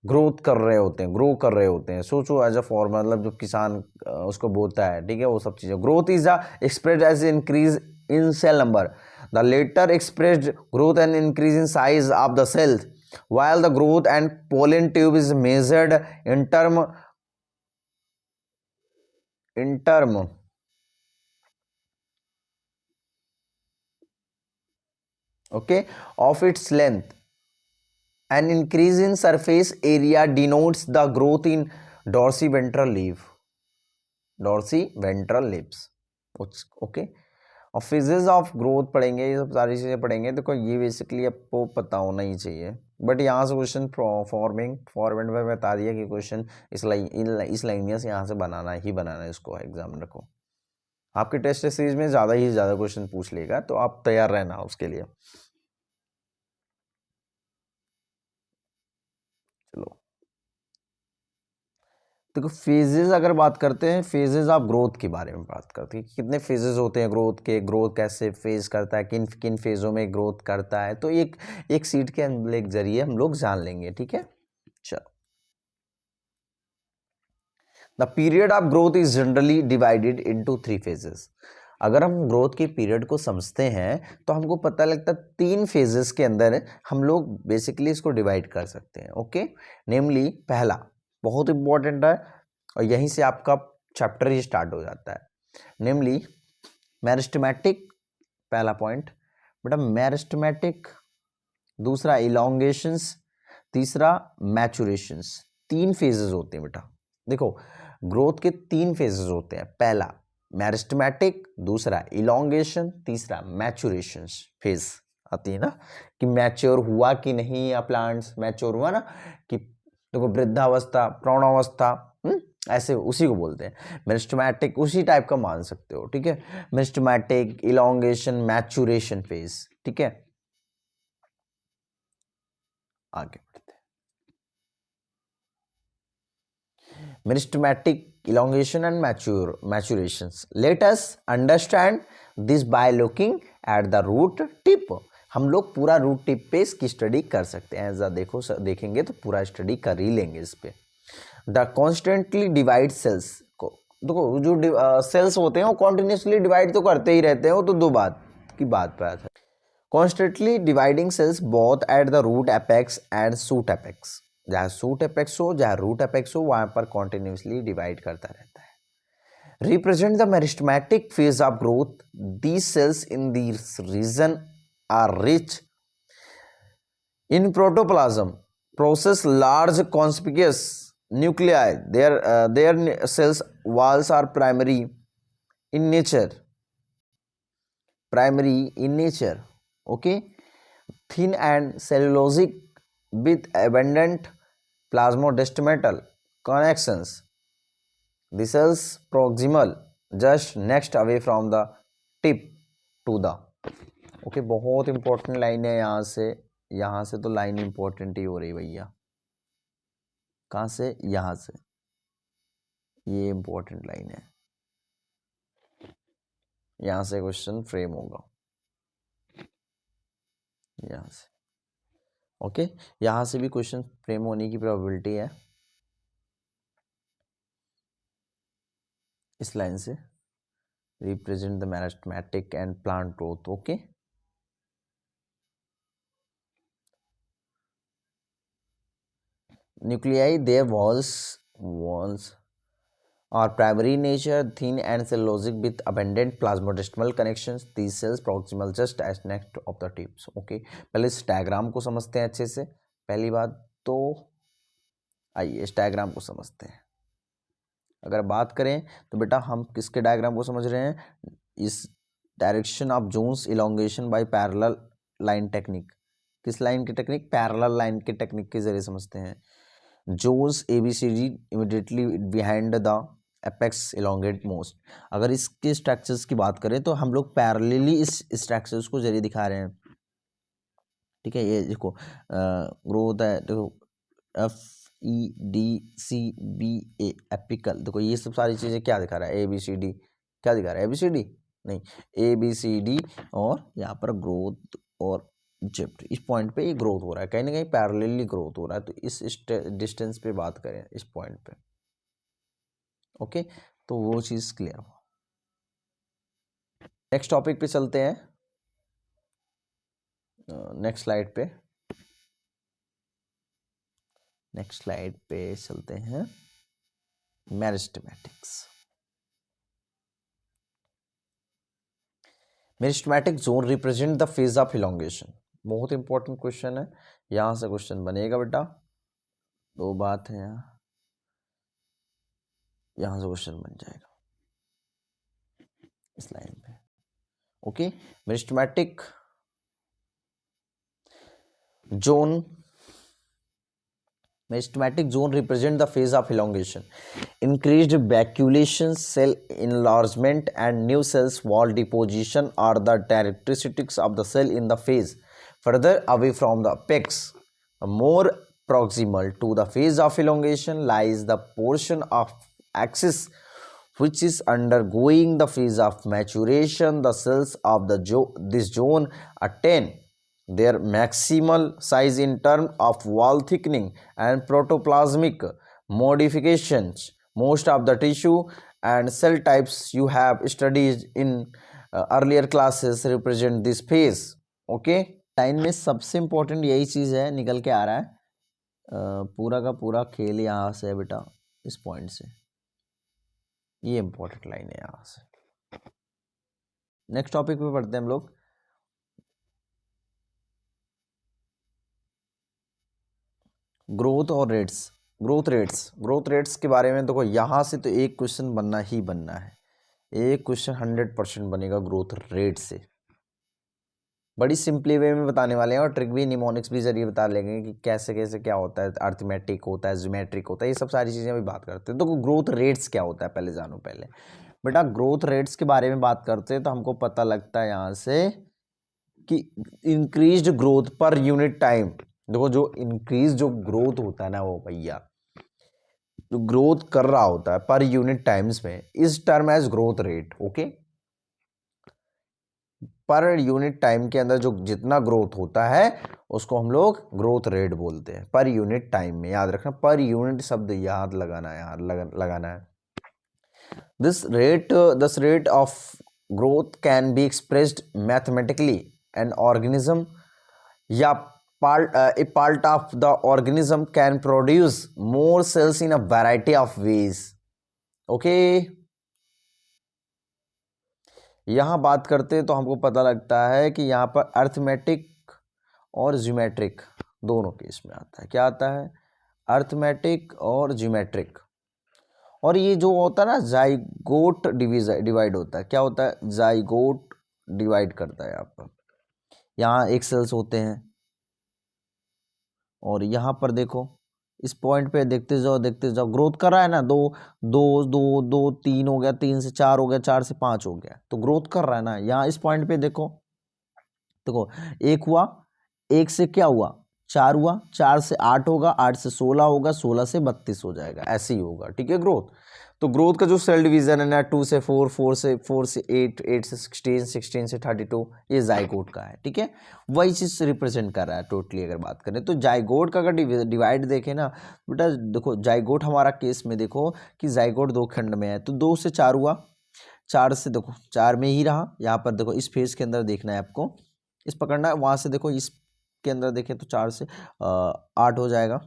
ग्रोथ कर रहे होते हैं, ग्रो कर रहे होते हैं। सोचो एज अ फॉर्मर, मतलब जो किसान उसको बोता है, ठीक है, वो सब चीज़ें। Growth is expressed as increase in cell number, the latter expressed growth and increase in size of the cells, while the growth and pollen tube is measured in term okay of its length. An increase in surface area denotes the growth in dorsiventral leaves. Okay, और फिजेज of growth पढ़ेंगे, ये सब सारी चीज़ें पढ़ेंगे। देखो ये basically आपको पता होना ही चाहिए, बट यहाँ से क्वेश्चन फॉर्मेट में बता दिया कि क्वेश्चन इस लाइन से यहाँ से बनाना है इसको, एग्जाम रखो। आपके टेस्ट सीरीज में ज़्यादा ही ज़्यादा क्वेश्चन पूछ लेगा, तो आप तैयार रहना उसके लिए। चलो देखो फेजेस, अगर बात करते हैं फेजेस ऑफ ग्रोथ के बारे में बात करते हैं, कितने फेजेस होते हैं ग्रोथ के, ग्रोथ कैसे फेज करता है, किन किन फेजों में ग्रोथ करता है, तो एक सीट के जरिए हम लोग जान लेंगे, ठीक है। चलो, the period of growth is generally divided into 3 phases. अगर हम ग्रोथ के पीरियड को समझते हैं तो हमको पता लगता है 3 फेजेस के अंदर हम लोग बेसिकली इसको डिवाइड कर सकते हैं। ओके, नेमली पहला बहुत इंपॉर्टेंट है और यहीं से आपका चैप्टर ही स्टार्ट हो जाता है, नेमली मेरिस्टेमेटिक, पहला पॉइंट बेटा मेरिस्टेमेटिक, दूसरा इलोंगेशंस, तीसरा मैचुरेशंस। 3 फेजेस होते हैं बेटा। देखो ग्रोथ के 3 फेजेस होते हैं, पहला मेरिस्टेमेटिक, दूसरा इलोंगेशन, तीसरा मैचुरेशन फेज आती है ना, कि मैच्योर हुआ कि नहीं, या प्लांट्स मैच्योर हुआ ना, कि देखो वृद्धावस्था, प्रौढ़ावस्था, ऐसे उसी को बोलते हैं मेरिस्टेमेटिक, उसी टाइप का मान सकते हो, ठीक है। मेरिस्टेमेटिक, इलोंगेशन, मैचुरेशन फेज, ठीक है। आगे बढ़ते हैं। Meristematic, elongation and maturations. Let us understand this by looking at the root tip. हम लोग पूरा रूट टिप पे इसकी स्टडी कर सकते हैं। ऐसा देखो, देखेंगे तो पूरा स्टडी कर ही लेंगे इस पे। द कॉन्स्टेंटली डिवाइड सेल्स को देखो, जो सेल्स होते हैं वो कॉन्टिन्यूसली डिवाइड तो करते ही रहते हैं, वो तो दो बात की बात पर आता है। Constantly dividing cells both at the root apex and shoot apex, जहाँ सूट एपेक्स हो जहाँ रूट एपेक्स हो वहां पर कॉन्टिन्यूसली डिवाइड करता रहता है। Represent the meristematic phase of growth, these cells in this region are rich in protoplasm, process large conspicuous nuclei, their cells walls are primary in nature, okay, thin and cellulosic with abundant plasmodesmatal connections. The cells proximal, just next away from the tip to the, okay, बहुत important line है। यहाँ से तो line important ही हो रही भैया। कहाँ से? यहाँ से। ये इंपॉर्टेंट लाइन है, यहाँ से क्वेश्चन फ्रेम होगा, यहाँ से, ओके। यहाँ से भी क्वेश्चन फ्रेम होने की प्रोबेबिलिटी है इस लाइन से। Represent the meristematic and plant growth, okay. Nuclei, their walls are primary in nature, thin and cellulosic with abundant plasmodesmal connections. These cells proximal just as next of the tips, okay। पहले इस diagram को समझते हैं अच्छे से। पहली बात तो आइए इस डायग्राम को समझते हैं। अगर बात करें तो बेटा हम किसके डायग्राम को समझ रहे हैं? इस direction of zones elongation by parallel line technique. किस लाइन की टेक्निक? पैरेलल लाइन के टेक्निक के जरिए समझते हैं। Zones ABCD immediately behind the apex elongate most. अगर इसके स्ट्रक्चर्स की बात करें तो हम लोग पैरेलली इस स्ट्रक्चर्स को जरिए दिखा रहे हैं, ठीक है। ये देखो ग्रोथ है, देखो FEDCBA एपिकल, देखो ये सब सारी चीज़ें क्या दिखा रहा है? ABCD क्या दिखा रहा है? ABCD नहीं, ABCD और यहाँ पर ग्रोथ और जिप्ट, इस पॉइंट पे ये ग्रोथ हो रहा है, कहीं ना कहीं पैरेलली ग्रोथ हो रहा है। तो इस डिस्टेंस पे बात करें इस पॉइंट पे, ओके, तो वो चीज़ क्लियर हो। नेक्स्ट टॉपिक पे चलते हैं, नेक्स्ट स्लाइड पे चलते हैं। Meristematics, meristematic zone represent the phase of elongation. बहुत इंपॉर्टेंट क्वेश्चन है, यहां से क्वेश्चन बनेगा बेटा। दो बात है, यहां से क्वेश्चन बन जाएगा इस लाइन पे, okay. Meristematic zone represent the phase of elongation, increased vacuolation, cell enlargement and new cells wall deposition are the characteristics of the cell in the phase further away from the apex. More proximal to the phase of elongation lies the portion of axis which is undergoing the phase of maturation. The cells of this zone attain their maximal size in terms of wall thickening and protoplasmic modifications. Most of the tissue and cell types you have studied in earlier classes represent this phase, okay। Line में सबसे important यही चीज़ है, निकल के आ रहा है। पूरा का पूरा खेल यहाँ से है बेटा, इस पॉइंट से। ये इंपॉर्टेंट लाइन है यहाँ से। नेक्स्ट टॉपिक पे पढ़ते हैं हम लोग। ग्रोथ रेट्स के बारे में देखो, यहाँ से तो एक क्वेश्चन बनना ही बनना है। एक क्वेश्चन 100% बनेगा ग्रोथ रेट से। बड़ी सिंपली वे में बताने वाले हैं और ट्रिक भी निमोनिक्स भी जरिए बता लेंगे कि कैसे कैसे क्या होता है, अर्थमेटिक होता है, ज्योमेट्रिक होता है, ये सब सारी चीज़ें अभी बात करते हैं। तो ग्रोथ रेट्स क्या होता है पहले जानो। पहले बेटा ग्रोथ रेट्स के बारे में बात करते हैं तो हमको पता लगता है यहाँ से कि इंक्रीज्ड ग्रोथ पर यूनिट टाइम। देखो जो इंक्रीज जो ग्रोथ होता है ना वो भैया जो ग्रोथ कर रहा होता है पर यूनिट टाइम्स में इस term as growth rate. Okay, पर यूनिट टाइम के अंदर जो जितना ग्रोथ होता है उसको हम लोग ग्रोथ रेट बोलते हैं पर यूनिट टाइम में। याद रखना पर यूनिट शब्द याद लगाना है, याद लगाना है। this rate of growth can be expressed mathematically. An organism या a part of the organism can produce more cells in a variety of ways. Okay, यहाँ बात करते हैं तो हमको पता लगता है कि यहाँ पर अर्थमेटिक और ज्योमेट्रिक दोनों केस में आता है। क्या आता है? अर्थमेटिक और ज्योमेट्रिक। और ये जो होता है ना जाइगोट डिवाइड होता है। क्या होता है? जाइगोट डिवाइड करता है। यहाँ एक सेल्स होते हैं और यहाँ पर देखो इस पॉइंट पे देखते जाओ ग्रोथ कर रहा है ना, दो दो दो दो 3 हो गया, 3 से 4 हो गया, 4 से 5 हो गया, तो ग्रोथ कर रहा है ना। यहाँ इस पॉइंट पे देखो एक हुआ, एक से क्या हुआ? 4 हुआ, 4 से 8 होगा, 8 से 16 होगा, 16 से 32 हो जाएगा, ऐसे ही होगा। ठीक है ग्रोथ। तो ग्रोथ का जो सेल डिवीजन है ना 2 से 4, 4 से 8, 8 से 16, 16 से 32, ये जाइगोट का है। ठीक है, वही चीज रिप्रेजेंट कर रहा है टोटली। अगर बात करें तो जाइगोट का अगर डिवाइड देखें ना बेटा, देखो जाइगोट हमारा केस में देखो कि जाइगोट 2 खंड में है, तो 2 से 4 हुआ, 4 से देखो 4 में ही रहा। यहाँ पर देखो इस फेज के अंदर देखना है आपको, इस पकड़ना है, वहाँ से देखो इस के अंदर देखें तो 4 से 8 हो जाएगा।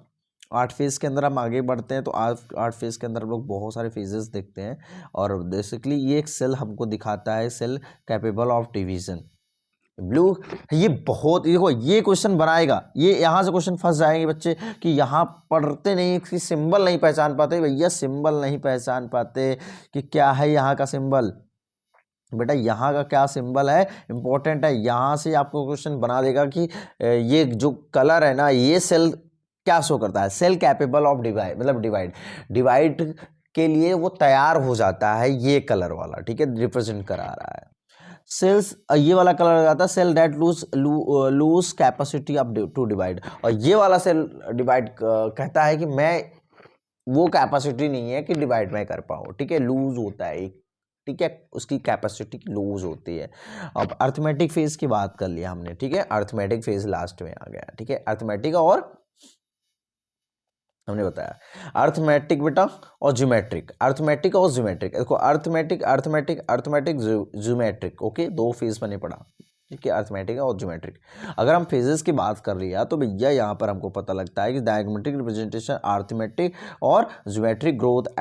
8 फेज के अंदर हम आगे बढ़ते हैं तो 8 फेज के अंदर हम लोग बहुत सारे फेजेस देखते हैं और बेसिकली ये एक सेल हमको दिखाता है, cell capable of division. Blue ये बहुत, देखो ये क्वेश्चन बनाएगा, ये यहाँ से क्वेश्चन फंस जाएंगे बच्चे कि यहाँ पढ़ते नहीं, कि सिंबल नहीं पहचान पाते। भैया सिंबल नहीं पहचान पाते कि क्या है यहाँ का सिंबल। बेटा यहाँ का क्या सिंबल है इंपॉर्टेंट है। यहाँ से आपको क्वेश्चन बना देगा कि ये जो कलर है ना ये सेल क्या शो करता है, सेल कैपेबल ऑफ डिवाइड, मतलब डिवाइड के लिए वो तैयार हो जाता है, ये कलर वाला। ठीक है, रिप्रेजेंट करा रहा है सेल्स। ये वाला कलर लगाता है cell that lose capacity of to divide, और ये वाला सेल डिवाइड कहता है कि मैं वो कैपेसिटी नहीं है कि डिवाइड मैं कर पाऊँ। ठीक है, लूज होता है एक, ठीक है, उसकी कैपेसिटी लूज होती है। अब अर्थमेटिक फेज की बात कर लिया हमने। ठीक है, अर्थमेटिक फेज लास्ट में आ गया। ठीक है, अर्थमेटिक और हमने बताया अर्थमेटिक बेटा और ज्योमेट्रिक, अर्थमेटिक और ज्योमेट्रिक। देखो arithmetic arithmetic arithmetic geometric, okay, 2 phase बने पड़ा। ठीक है, अर्थमेटिक और ज्योमेट्रिक। अगर हम फेजेस की बात कर लिया तो भैया यहाँ पर हमको पता लगता है कि डायग्रामेटिक रिप्रेजेंटेशन अर्थमेटिक और geometric growth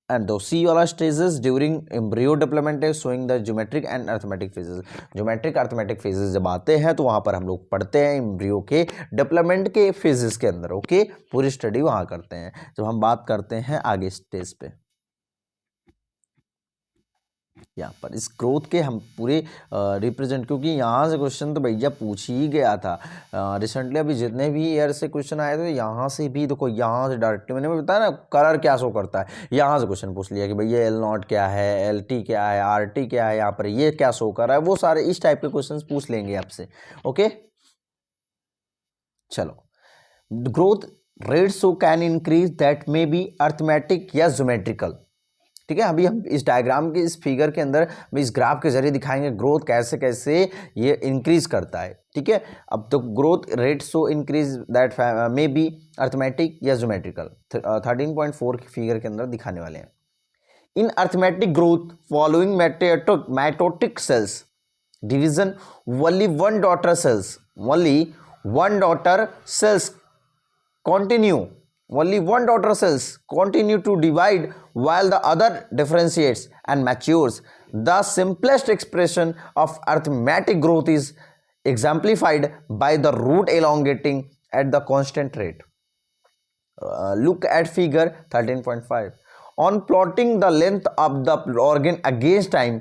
and the C वाला stages during embryo development is showing the geometric and arithmetic phases. geometric arithmetic phases जब आते हैं तो वहाँ पर हम लोग पढ़ते हैं embryo के development के phases के अंदर। ओके, पूरी स्टडी वहाँ करते हैं जब हम बात करते हैं आगे स्टेज पे। यहाँ पर इस ग्रोथ के हम पूरे रिप्रेजेंट, क्योंकि यहाँ से क्वेश्चन तो भैया पूछ ही गया था रिसेंटली। अभी जितने भी ईयर से क्वेश्चन आए थे यहाँ से भी देखो, यहाँ से डायरेक्टली मैंने बताया ना कलर क्या शो करता है, यहाँ से क्वेश्चन पूछ लिया कि भैया L0 क्या है, LT क्या है, RT क्या है, यहाँ पर ये क्या शो कर रहा है, वो सारे इस टाइप के क्वेश्चन पूछ लेंगे आपसे। ओके चलो, growth rate so can increase that may be arithmetic या ज्योमेट्रिकल। ठीक है, अभी हम इस डायग्राम के इस फिगर के अंदर इस ग्राफ के जरिए दिखाएंगे ग्रोथ कैसे कैसे ये इंक्रीज करता है। ठीक है, अब तो growth rate so increase that may be arithmetic या ज्योमेट्रिकल 13.4 के फिगर के अंदर दिखाने वाले हैं। In arithmetic growth following mitotic cells division only one daughter cells continue to divide while the other differentiates and matures. The simplest expression of arithmetic growth is exemplified by the root elongating at the constant rate. Look at figure 13.5. On plotting the length of the organ against time,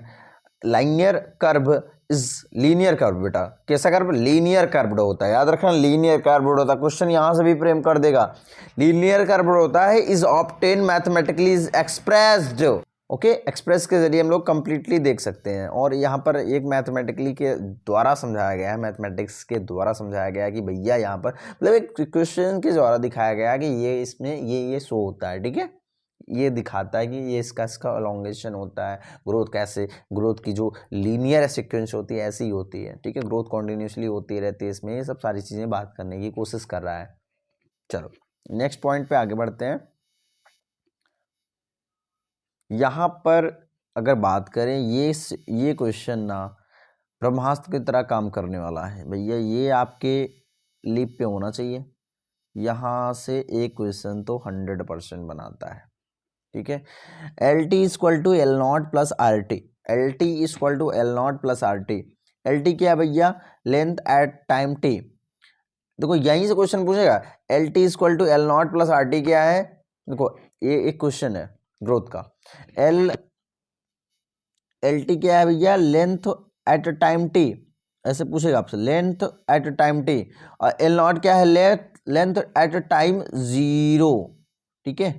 linear curve is linear curve. बेटा कैसा curve? Linear curved होता है, याद रखना linear curved होता है। Question यहां से भी प्रेम कर देगा। लीनियर कर्व्ड होता है, is obtain mathematically, is expressed. Okay, express के जरिए हम लोग कंप्लीटली देख सकते हैं। और यहाँ पर एक मैथमेटिकली के द्वारा समझाया गया है, मैथमेटिक्स के द्वारा समझाया गया है कि भैया यहाँ पर मतलब एक क्वेश्चन के द्वारा दिखाया गया है कि ये इसमें ये शो होता है। ठीक है, ये दिखाता है कि ये इसका अलोंगेशन होता है। ग्रोथ कैसे, ग्रोथ की जो लीनियर सीक्वेंस होती है ऐसी ही होती है। ठीक है, ग्रोथ कॉन्टिन्यूसली होती रहती है इसमें। ये सब सारी चीज़ें बात करने की कोशिश कर रहा है। चलो नेक्स्ट पॉइंट पे आगे बढ़ते हैं। यहाँ पर अगर बात करें, ये क्वेश्चन ना ब्रह्मास्त्र की तरह काम करने वाला है भैया। ये आपके लिप पे होना चाहिए। यहाँ से एक क्वेश्चन तो 100% बनाता है। ठीक है, L T equal to L not plus R T. L T equal to L not plus R T. L T क्या है भैया? Length at time T. देखो यहीं से क्वेश्चन पूछेगा, L T equal to L not plus R T क्या है? देखो ये एक क्वेश्चन है ग्रोथ का। एल टी क्या है भैया? लेंथ एट टाइम टी, ऐसे पूछेगा आपसे, लेंथ एट टाइम टी। और एल नॉट क्या है? Length at time 0। ठीक है,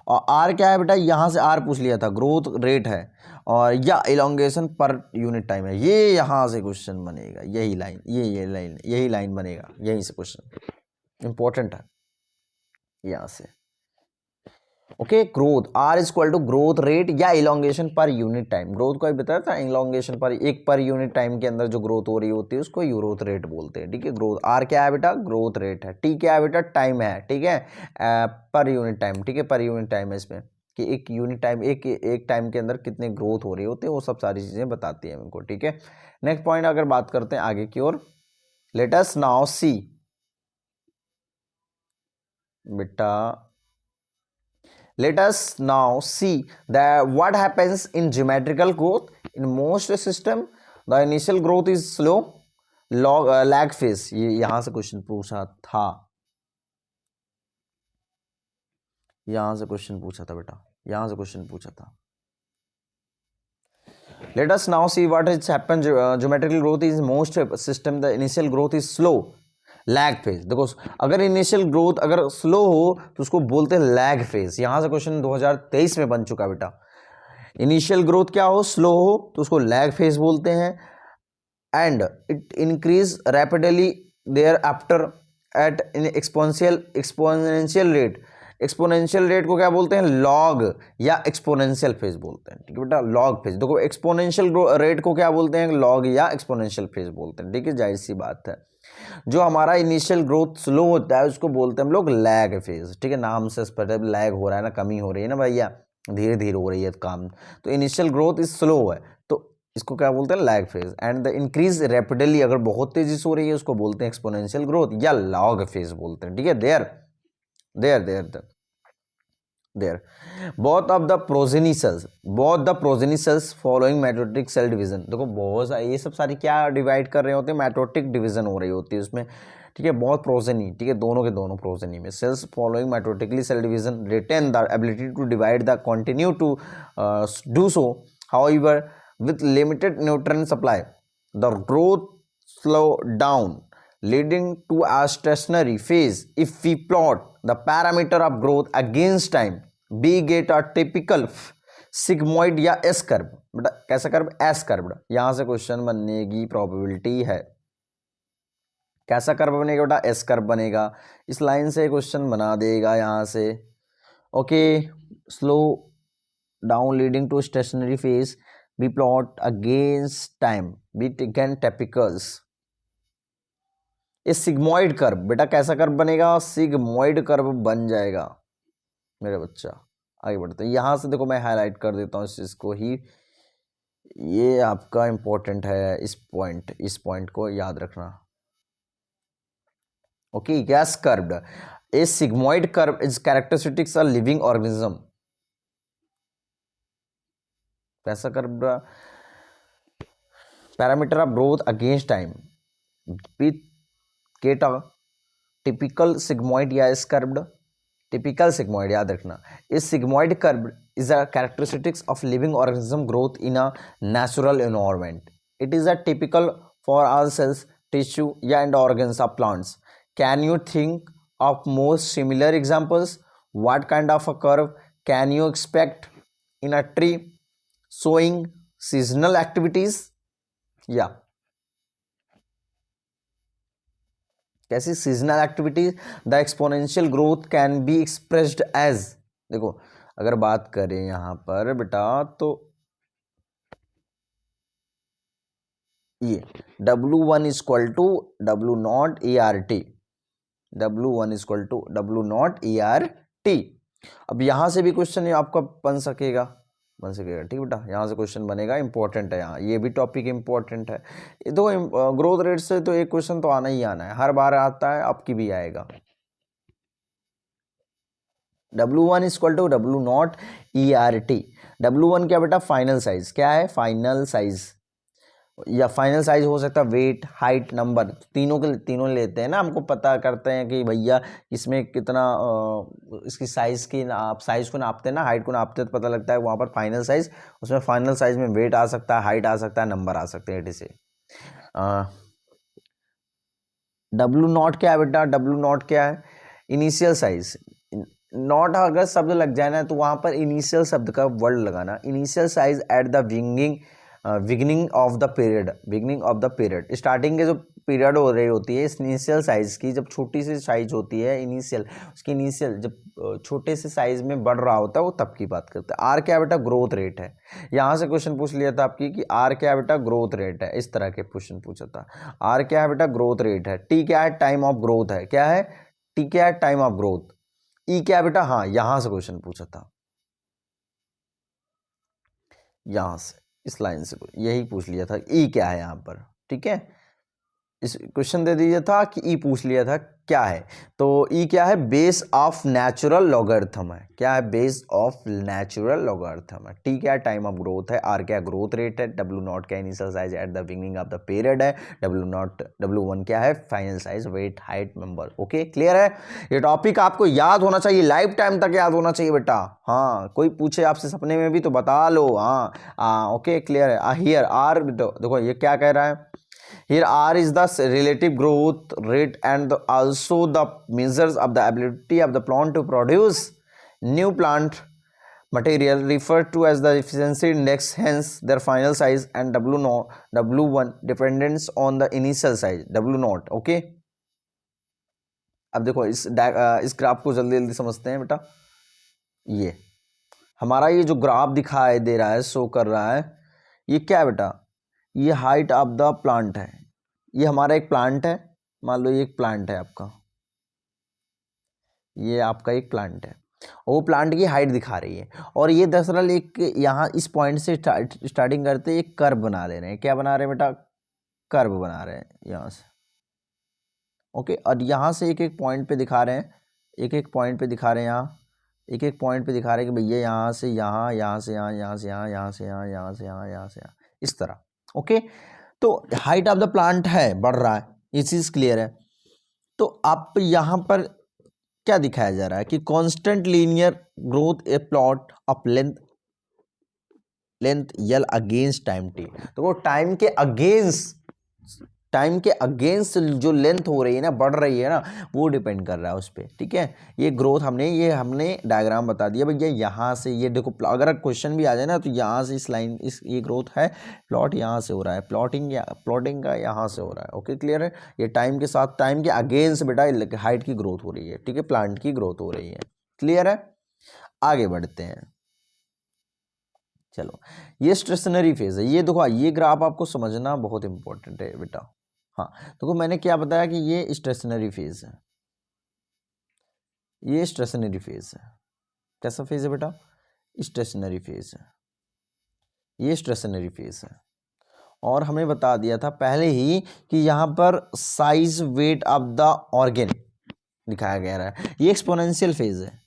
और आर क्या है बेटा? यहां से आर पूछ लिया था, ग्रोथ रेट है, और या इलोंगेशन पर यूनिट टाइम है। ये यहां से क्वेश्चन बनेगा, यही लाइन, यही लाइन बनेगा, यहीं से क्वेश्चन इंपॉर्टेंट है यहां से। Okay, growth R is equal to growth rate या elongation per unit time. Growth को बताया था, इलोंगेशन पर एक पर यूनिट टाइम के अंदर जो ग्रोथ हो रही होती है उसको ग्रोथ रेट बोलते हैं। ठीक है, ग्रोथ आर क्या है बेटा? ग्रोथ रेट है। टी क्या है बेटा? टाइम है। ठीक है, पर यूनिट टाइम। ठीक है, पर यूनिट टाइम है इसमें कि एक यूनिट टाइम, एक टाइम के अंदर कितने ग्रोथ हो रही होती है, वो सब सारी चीजें बताती है हमको। ठीक है, नेक्स्ट पॉइंट अगर बात करते हैं आगे की ओर, लेट अस नाउ सी बेटा, let us now see that what happens in geometrical growth. In most system the initial growth is slow, lag phase। ये यहां से क्वेश्चन पूछा था, यहां से क्वेश्चन पूछा था बेटा, यहां से क्वेश्चन पूछा था। let us now see what has happened geometrical growth is most system the initial growth is slow, lag phase. देखो अगर इनिशियल ग्रोथ अगर स्लो हो तो उसको बोलते हैं लैग फेज। यहां से क्वेश्चन 2023 में बन चुका बेटा। इनिशियल ग्रोथ क्या हो? स्लो हो तो उसको लैग फेज बोलते हैं। And it increase rapidly there after at exponential rate. Exponential rate को क्या बोलते हैं? लॉग या एक्सपोनेंशियल फेज बोलते हैं। ठीक है बेटा, लॉग फेज। देखो एक्सपोनेंशियल रेट को क्या बोलते हैं? लॉग या एक्सपोनेंशियल फेज बोलते हैं। ठीक है, जाहिर सी बात है। जो हमारा इनिशियल ग्रोथ स्लो होता है उसको बोलते हैं हम लोग लैग फेज। ठीक है, नाम से स्पष्ट लैग हो रहा है ना, कमी हो रही है ना भैया, धीरे धीरे हो रही है काम, तो इनिशियल ग्रोथ इज स्लो है तो इसको क्या बोलते हैं? Lag phase. And the increase rapidly, अगर बहुत तेजी से हो रही है उसको बोलते हैं एक्सपोनेंशियल ग्रोथ या लॉग फेज बोलते हैं। ठीक है, there both the progenitors following mitotic cell division। देखो बहुत ये सब सारी क्या डिवाइड कर रहे होते हैं? मैटोटिक डिवीजन हो रही होती है उसमें। ठीक है, बहुत प्रोजेनी, ठीक है, दोनों के दोनों प्रोजेनी में cells following mitotically cell division retain the ability to divide the continue to do so, however with limited nutrient supply the growth slow down leading to a stationary phase। if we plot the parameter of growth against time we get a typical sigmoid या S curve. बेटा कैसा curve? S curve. यहां से question बनने की probability है। कैसा curve बनेगा बेटा? एस कर्व बनेगा। इस लाइन से क्वेश्चन बना देगा यहां से। Okay, slow down leading to stationary phase, we plot against time, we taken typicals। ये सिग्मोइड कर्व बेटा कैसा कर्व बनेगा? सिग्मोइड कर्व बन जाएगा मेरे बच्चा। आगे बढ़ते हैं, यहां से देखो मैं हाईलाइट कर देता हूं इस चीज को ही, ये आपका इंपॉर्टेंट है। इस पॉइंट को याद रखना। Okay, gas curved A sigmoid curve is characteristics of living organism. कैसा curve? parameter of growth against time with get a typical sigmoid या S curved टिपिकल सिग्मोइड याद रखना, इस sigmoid curve is a characteristics of living organism growth in a natural environment. It is a typical for all cells tissue या and organs of plants. Can you think of most similar examples? What kind of a curve can you expect in a tree showing seasonal activities? या कैसी seasonal activities? The exponential growth can be expressed as, देखो अगर बात करें यहां पर बेटा तो ये W1 is equal to W not A R T, W1 is equal to W not A R T. अब यहां से भी क्वेश्चन आपका बन सकेगा ठीक बेटा, यहाँ से क्वेश्चन बनेगा, इंपॉर्टेंट है यहाँ, ये भी टॉपिक इंपॉर्टेंट है. तो ग्रोथ रेट से तो एक क्वेश्चन तो आना ही आना है, हर बार आता है, आपकी भी आएगा. W1 is equal to W not E R T. W1 क्या बेटा? Final size. क्या है? फाइनल साइज, या फाइनल साइज हो सकता है वेट, हाइट, नंबर, तीनों लेते हैं ना. हमको पता करते हैं कि भैया इसमें कितना इसकी साइज की आप साइज को नापते हैं ना, हाइट को नापते हैं तो पता लगता है वहाँ पर फाइनल साइज. उसमें फाइनल साइज में वेट आ सकता है, हाइट आ सकता है, नंबर आ सकते हैं. से डब्ल्यू नॉट क्या है बेटा? डब्ल्यू नॉट क्या है? Initial size. नॉट अगर शब्द लग जाए ना तो वहाँ पर इनिशियल शब्द का वर्ड लगाना. Initial size at the beginning of the period, starting के जो पीरियड हो रही होती है, इस इनिशियल साइज की जब छोटी सी साइज होती है, उसकी इनिशियल जब छोटे से साइज में बढ़ रहा होता है वो तब की बात करते हैं. आर क्या बेटा? ग्रोथ रेट है. यहाँ से क्वेश्चन पूछ लिया था आपकी कि आर क्या बेटा? ग्रोथ रेट है. इस तरह के क्वेश्चन पूछा था. आर क्या है बेटा? ग्रोथ रेट है. टी क्या है? टाइम ऑफ ग्रोथ है. क्या है? टी क्या है? Time of growth. ई क्या बेटा? हाँ, यहां से क्वेश्चन पूछा था, यहां से इस लाइन से यही पूछ लिया था. ई क्या है यहाँ पर? ठीक है, इस क्वेश्चन दे दिया था कि ई पूछ लिया था क्या है. तो ई क्या है? बेस ऑफ नेचुरल लॉगरिथम है. क्या है? बेस ऑफ नेचुरल लॉगरिथम है. टी क्या है? टाइम ऑफ ग्रोथ है. आर क्या? ग्रोथ रेट है. डब्ल्यू नॉट क्या? Initial size at the beginning of the period है. W1 क्या है? Final size, weight, height, number. Okay, clear है? ये टॉपिक आपको याद होना चाहिए, लाइफ टाइम तक याद होना चाहिए बेटा. हाँ, कोई पूछे आपसे सपने में भी तो बता लो. हाँ, ओके, क्लियर है. हियर आर, देखो ये क्या कह रहा है. Here R is the relative growth rate and also the measures of the ability of the plant to produce new plant material referred to as the efficiency index. Hence, their final size and W1 depends on the initial size W0. Okay. अब देखो इस graph को जल्दी जल्दी समझते हैं बेटा. ये हमारा ये जो ग्राफ दिखाई दे रहा है, शो कर रहा है, ये क्या है बेटा? ये हाइट ऑफ द प्लांट है. ये हमारा एक प्लांट है, मान लो ये एक प्लांट है आपका, ये आपका एक प्लांट है, वो प्लांट की हाइट दिखा रही है. और ये दरअसल एक यहाँ इस पॉइंट से स्टार्टिंग करते एक कर्व बना ले रहे हैं. क्या बना रहे हैं बेटा? कर्व बना रहे हैं यहाँ से. ओके, और यहाँ से एक एक पॉइंट पे दिखा रहे हैं, एक एक पॉइंट पे दिखा रहे हैं, यहाँ एक एक पॉइंट पे दिखा रहे हैं कि भैया यहाँ से यहाँ, यहाँ से यहाँ, यहाँ से यहाँ, यहाँ से यहाँ, यहाँ से यहाँ, यहाँ से यहाँ, इस तरह. ओके, तो हाइट ऑफ द प्लांट है, बढ़ रहा है, ये चीज क्लियर है. तो आप यहां पर क्या दिखाया जा रहा है कि constant linear growth A plot of length L against time T. तो वो टाइम के अगेंस्ट जो लेंथ हो रही है ना, बढ़ रही है ना, वो डिपेंड कर रहा है उस पर. ठीक है, ये ग्रोथ हमने डायग्राम बता दिया भैया. यहाँ से ये देखो, अगर क्वेश्चन भी आ जाए ना तो यहाँ से इस लाइन ये ग्रोथ है, प्लॉट यहाँ से हो रहा है, प्लॉटिंग का यहाँ से हो रहा है. ओके, क्लियर है? ये टाइम के साथ, टाइम के अगेंस्ट बेटा हाइट की ग्रोथ हो रही है. ठीक है, प्लांट की ग्रोथ हो रही है. क्लियर है? आगे बढ़ते हैं. चलो, ये स्टेशनरी फेज है. ये देखो, ये ग्राफ आपको समझना बहुत इंपॉर्टेंट है बेटा. हाँ, देखो मैंने क्या बताया कि ये स्टेशनरी फेज है, ये स्टेशनरी फेज है. कैसा फेज है बेटा? स्टेशनरी फेज है, ये स्टेशनरी फेज है. और हमें बता दिया था पहले ही कि यहाँ पर size, weight of the organ दिखाया गया है. ये एक्सपोनेंशियल फेज है.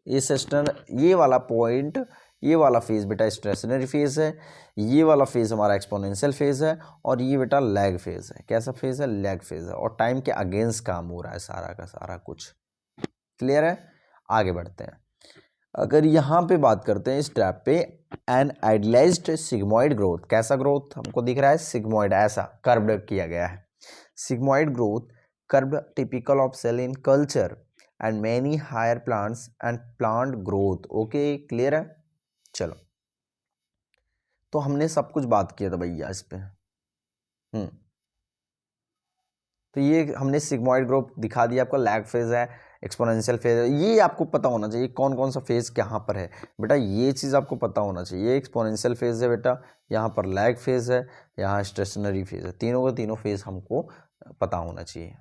ये वाला पॉइंट, ये वाला फेज बेटा स्टेशनरी फेज है, ये वाला फेज हमारा एक्सपोनेंशियल फेज है, और ये बेटा लैग फेज है. कैसा फेज है? लैग फेज है. और टाइम के अगेंस्ट काम हो रहा है सारा का सारा कुछ. क्लियर है? आगे बढ़ते हैं। अगर यहाँ पे बात करते हैं इस ट्रैप पे, एन आइडियलाइज्ड सिग्मॉइड ग्रोथ, कैसा ग्रोथ हमको दिख रहा है, सिग्मॉइड, ऐसा कर्व्ड किया गया है। Sigmoid growth curved typical of cell in culture and many higher plants and plant growth. Okay, clear है। चलो, तो हमने सब कुछ बात किया था भैया इस पे। तो ये हमने सिग्मॉइड ग्रोथ दिखा दिया आपका, लैग फेज है, एक्सपोनेंशियल फेज है, ये आपको पता होना चाहिए कौन कौन सा फेज कहाँ पर है बेटा, ये चीज़ आपको पता होना चाहिए। ये एक्सपोनेंशियल फेज है बेटा, यहाँ पर लैग फेज है, यहाँ स्टेशनरी फेज है, तीनों का तीनों फेज हमको पता होना चाहिए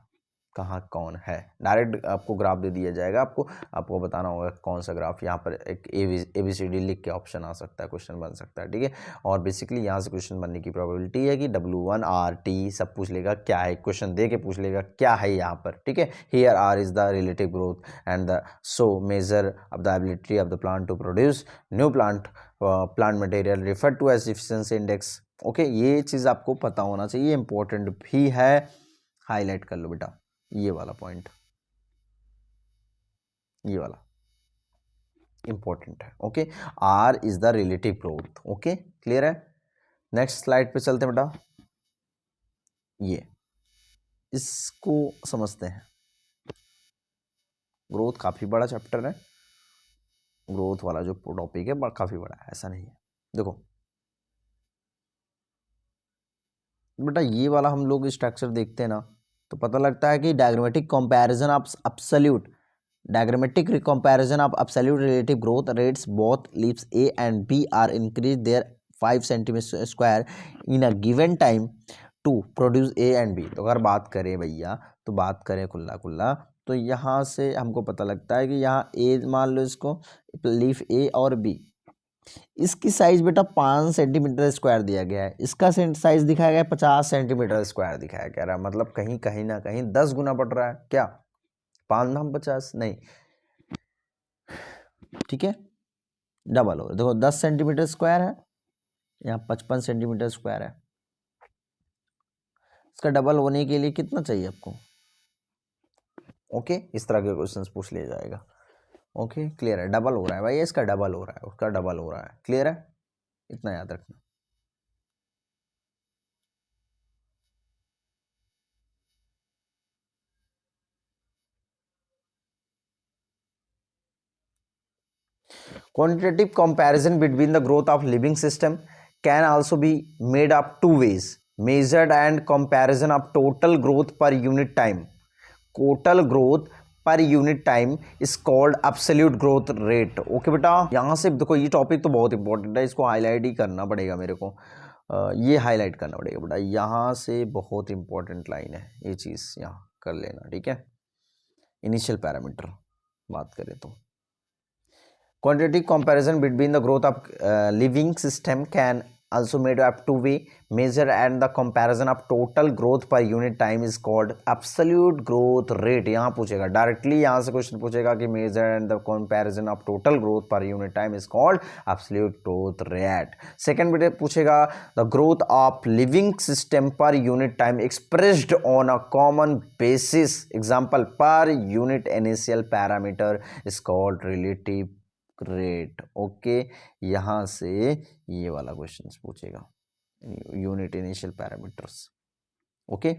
कहाँ कौन है। डायरेक्ट आपको ग्राफ दे दिया जाएगा, आपको बताना होगा कौन सा ग्राफ। यहाँ पर एक ABCD लिख के ऑप्शन आ सकता है, क्वेश्चन बन सकता है, ठीक है। और बेसिकली यहाँ से क्वेश्चन बनने की प्रोबेबिलिटी है कि W1RT सब पूछ लेगा, क्या है, क्वेश्चन दे के पूछ लेगा क्या है यहाँ पर, ठीक है। Here R is the relative growth and the so measure of the ability of the plant to produce new plant material refer to as efficiency index. Okay, ये चीज़ आपको पता होना चाहिए, इंपॉर्टेंट भी है, हाईलाइट कर लो बेटा ये वाला पॉइंट, ये वाला इंपॉर्टेंट है। Okay, R is the relative growth. Okay, clear है। नेक्स्ट स्लाइड पे चलते हैं बेटा, ये इसको समझते हैं। ग्रोथ काफी बड़ा चैप्टर है, ग्रोथ वाला जो टॉपिक है काफी बड़ा है, ऐसा नहीं है। देखो बेटा, ये वाला हम लोग स्ट्रक्चर देखते हैं ना, तो पता लगता है कि diagrammatic comparison of absolute relative growth rates, both leaves A and B are increased their 5 centimeter square in a given time to produce A and B। तो अगर बात करें भैया, तो बात करें खुल्ला तो यहाँ से हमको पता लगता है कि यहाँ A मान लो, इसको लीफ A और B, इसकी साइज बेटा 5 सेंटीमीटर स्क्वायर दिया गया है, इसका साइज दिखाया गया है 50 सेंटीमीटर स्क्वायर दिखाया गया है, मतलब कहीं ना कहीं 10 गुना बढ़ रहा है क्या, 5 नाम 50 नहीं, ठीक है, डबल हो। देखो 10 सेंटीमीटर स्क्वायर है, यहाँ 55 सेंटीमीटर स्क्वायर है, इसका डबल होने के लिए कितना चाहिए आपको। ओके, इस तरह के क्वेश्चंस पूछ लिया जाएगा। ओके, क्लियर है, डबल हो रहा है भाई, इसका डबल हो रहा है, उसका डबल हो रहा है, क्लियर है, इतना याद रखना। Quantitative comparison between the growth of living system can also be made up two ways: measured and comparison of total growth per unit time. Total growth पर unit time is called absolute growth rate. Okay बेटा, यहाँ से देखो ये topic तो बहुत important है, इसको हाईलाइट ही करना पड़ेगा मेरे को, ये हाईलाइट करना पड़ेगा बेटा, यहाँ से बहुत इंपॉर्टेंट लाइन है, ये चीज़ यहाँ कर लेना, ठीक है। इनिशियल पैरामीटर बात करें तो quantitative comparison between the growth of living system can also made up two way measure, and the comparison of total growth per unit time is called absolute growth rate। यहाँ पूछेगा directly, यहाँ से question पूछेगा कि measure and the comparison of total growth per unit time is called absolute growth rate। Second बेटे पूछेगा the growth of living system per unit time expressed on a common basis, example per unit initial parameter is called relative rate. Okay, यहां से ये वाला question पूछेगा, unit initial parameters. Okay,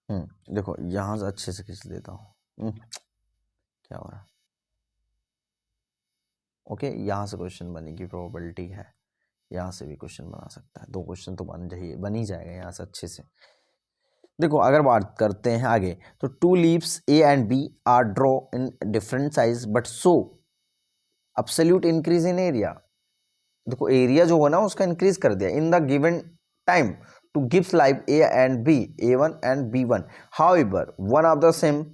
देखो यहां से अच्छे से खींच लेता हूं, क्या हो रहा है। ओके, यहां से क्वेश्चन बनने की प्रोबेबिलिटी है, यहां से भी क्वेश्चन बना सकता है, 2 क्वेश्चन तो बन ही जाएगा यहां से अच्छे से। देखो अगर बात करते हैं आगे, तो 2 leaves A and B are draw in different size but so absolute increase in area. देखो एरिया जो है ना उसका इंक्रीज कर दिया in the given time to gives life A and B, A1 and B1, however one of the same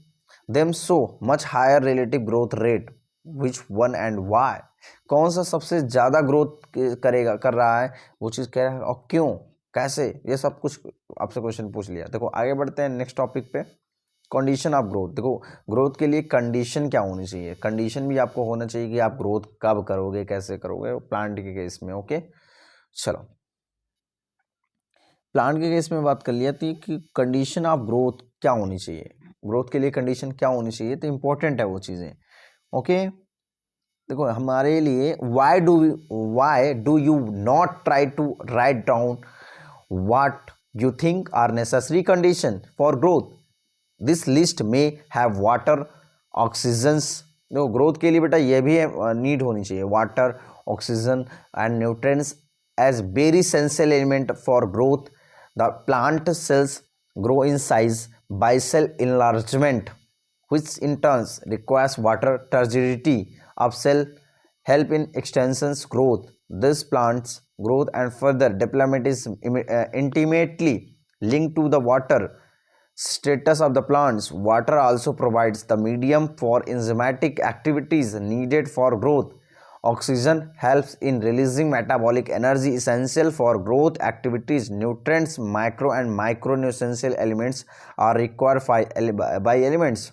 them so much higher relative growth rate, which one and why। कौन सा सबसे ज्यादा ग्रोथ कर रहा है, वो चीज कह रहा है और क्यों, कैसे, ये सब कुछ आपसे क्वेश्चन पूछ लिया। देखो आगे बढ़ते हैं नेक्स्ट टॉपिक पे, कंडीशन ऑफ ग्रोथ। देखो ग्रोथ के लिए कंडीशन क्या होनी चाहिए, कंडीशन भी आपको होना चाहिए कि आप ग्रोथ कब करोगे, कैसे करोगे, प्लांट के केस में। ओके, चलो प्लांट के केस में बात कर लिया थी कि कंडीशन ऑफ ग्रोथ क्या होनी चाहिए। ग्रोथ के लिए कंडीशन क्या होनी चाहिए, तो इंपॉर्टेंट है वो चीज़ें। ओके, देखो हमारे लिए why do you not try to write down what you think are necessary condition for growth. This list may have water, oxygens. देखो ग्रोथ के लिए बेटा ये भी नीड होनी चाहिए, water, oxygen and nutrients as very essential element for growth. The plant cells grow in size by cell enlargement, which in turn requires water. Turgidity of cell help in extensions growth. This plant's growth and further development is intimately linked to the water status of the plants. Water also provides the medium for enzymatic activities needed for growth. Oxygen helps in releasing metabolic energy essential for growth activities. Nutrients, micro and micronutrient elements are required by elements.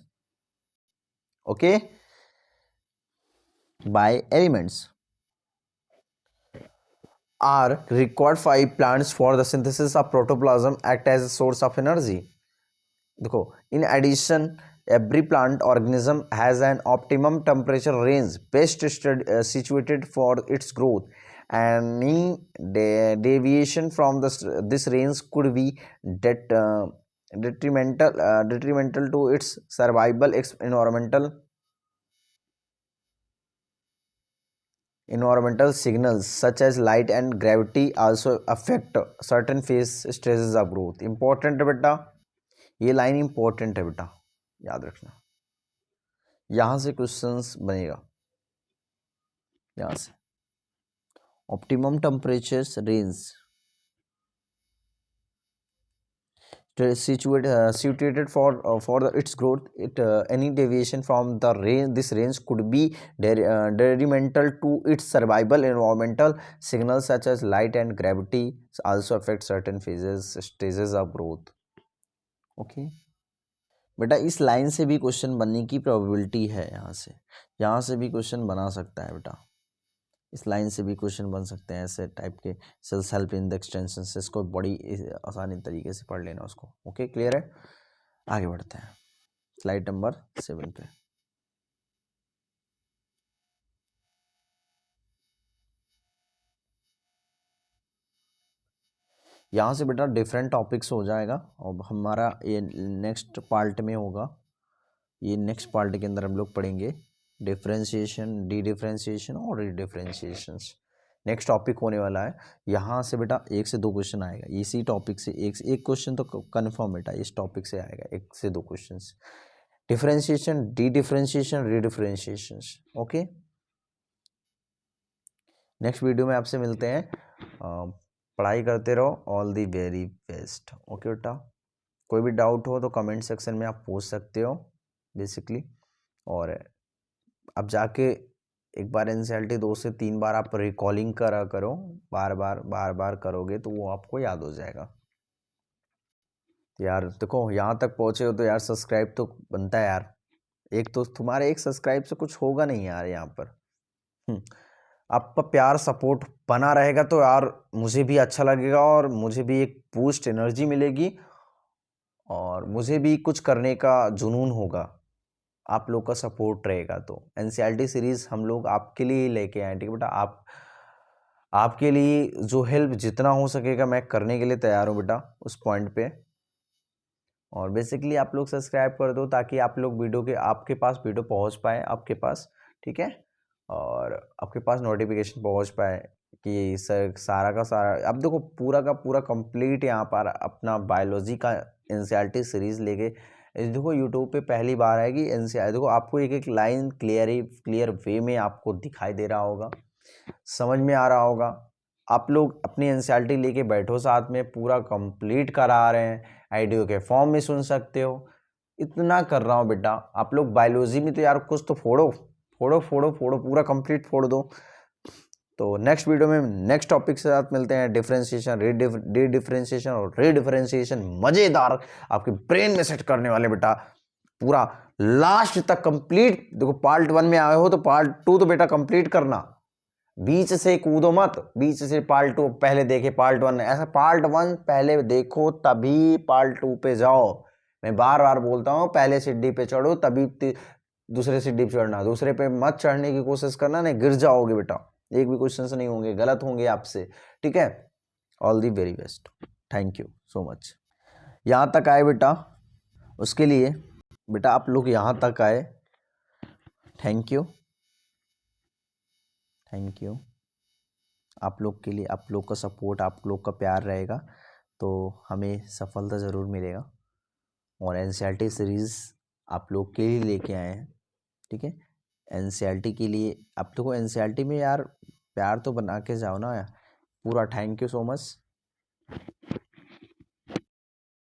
Okay, by elements are required by plants for the synthesis of protoplasm, act as a source of energy. देखो, in addition every plant organism has an optimum temperature range best situated for its growth. Any deviation from this range could be detrimental to its survival. Environmental signals such as light and gravity also affect certain phase stages of growth. Important है बेटा, ये line important है बेटा, याद रखना। यहां से questions बनेगा, यहां से optimum temperatures range situated for its growth. Any deviation from the this range could be detrimental to its survival. Environmental signals such as light and gravity also affect certain stages of growth. Okay, बेटा इस line से भी question बनने की probability है, यहाँ से भी क्वेश्चन बना सकता है बेटा, इस लाइन से भी क्वेश्चन बन सकते हैं ऐसे टाइप के। Cells help in the extension से, इसको बड़ी आसानी तरीके से पढ़ लेना उसको। ओके, क्लियर है, आगे बढ़ते हैं स्लाइड नंबर 7 पे। यहाँ से बेटा डिफरेंट टॉपिक्स हो जाएगा और हमारा ये नेक्स्ट पार्ट में होगा। ये नेक्स्ट पार्ट के अंदर हम लोग पढ़ेंगे डिफरेंशिएशन, डी डिफरेंशिएशन और रीडिफरेंशिएशन। नेक्स्ट टॉपिक होने वाला है। यहाँ से बेटा 1 से 2 क्वेश्चन आएगा इसी टॉपिक से, एक क्वेश्चन तो कन्फर्म बेटा इस टॉपिक से आएगा, 1 से 2 question. Differentiation, D differentiation, रीडिफरेंशिएशन। Okay, next video में आपसे मिलते हैं। पढ़ाई करते रहो, all the very best. Okay बेटा, कोई भी डाउट हो तो कमेंट सेक्शन में आप पूछ सकते हो बेसिकली। और अब जाके एक बार एनसीईआरटी 2 से 3 बार आप रिकॉलिंग करो, बार बार करोगे तो वो आपको याद हो जाएगा। यार देखो यहाँ तक पहुँचे हो तो यार सब्सक्राइब तो बनता है यार, एक तो तुम्हारे एक सब्सक्राइब से कुछ होगा नहीं यार। यहाँ पर आपका प्यार सपोर्ट बना रहेगा तो यार मुझे भी अच्छा लगेगा और मुझे भी एक बूस्ट एनर्जी मिलेगी और मुझे भी कुछ करने का जुनून होगा। आप लोग का सपोर्ट रहेगा तो एनसीईआरटी सीरीज़ हम लोग आपके लिए लेके आए, ठीक है बेटा। आपके लिए जो हेल्प जितना हो सकेगा मैं करने के लिए तैयार हूँ बेटा उस पॉइंट पे। और बेसिकली आप लोग सब्सक्राइब कर दो ताकि आप लोग आपके पास वीडियो पहुँच पाए आपके पास, ठीक है, और आपके पास नोटिफिकेशन पहुँच पाए कि सारा का सारा। अब देखो पूरा का पूरा कंप्लीट यहाँ पर अपना बायोलॉजी का एनसीईआरटी सीरीज़ लेके देखो यूट्यूब पे पहली बार आएगी एनसीईआरटी। देखो आपको एक लाइन क्लियर वे में आपको दिखाई दे रहा होगा, समझ में आ रहा होगा। आप लोग अपनी एनसीईआरटी लेके बैठो, साथ में पूरा कंप्लीट करा रहे हैं, ऑडियो के फॉर्म में सुन सकते हो। इतना कर रहा हूँ बेटा, आप लोग बायोलॉजी में तो यार कुछ तो फोड़ो पूरा कंप्लीट फोड़ दो। तो नेक्स्ट वीडियो में नेक्स्ट टॉपिक से साथ मिलते हैं। डिफरेंशिएशन, डी डिफरेंशिएशन और रीडिफरेंशिएशन मजेदार आपके ब्रेन में सेट करने वाले बेटा, पूरा लास्ट तक कंप्लीट। देखो पार्ट 1 में आए हो तो पार्ट 2 तो बेटा कंप्लीट करना, बीच से कूदो मत, बीच से पार्ट 2 पहले देखे पार्ट 1, ऐसा पार्ट 1 पहले देखो तभी पार्ट 2 पे जाओ, मैं बार बार बोलता हूँ, पहले सीढ़ी पे चढ़ो तभी दूसरे सीढ़ी पे चढ़ना, दूसरे पे मत चढ़ने की कोशिश करना, नहीं गिर जाओगे बेटा। एक भी क्वेश्चन नहीं होंगे, गलत होंगे आपसे, ठीक है। All the very best, thank you so much. यहाँ तक आए बेटा, उसके लिए बेटा आप लोग यहाँ तक आए, थैंक यू, थैंक यू। आप लोग के लिए, आप लोग का सपोर्ट, आप लोग का प्यार रहेगा तो हमें सफलता ज़रूर मिलेगा। और एनसीईआरटी सीरीज़ आप लोग के लिए लेके आए हैं, ठीक है। एनसीईआरटी के लिए आप लोग को एनसीईआरटी में यार प्यार तो बना के जाओ ना यार, पूरा थैंक यू सो मच।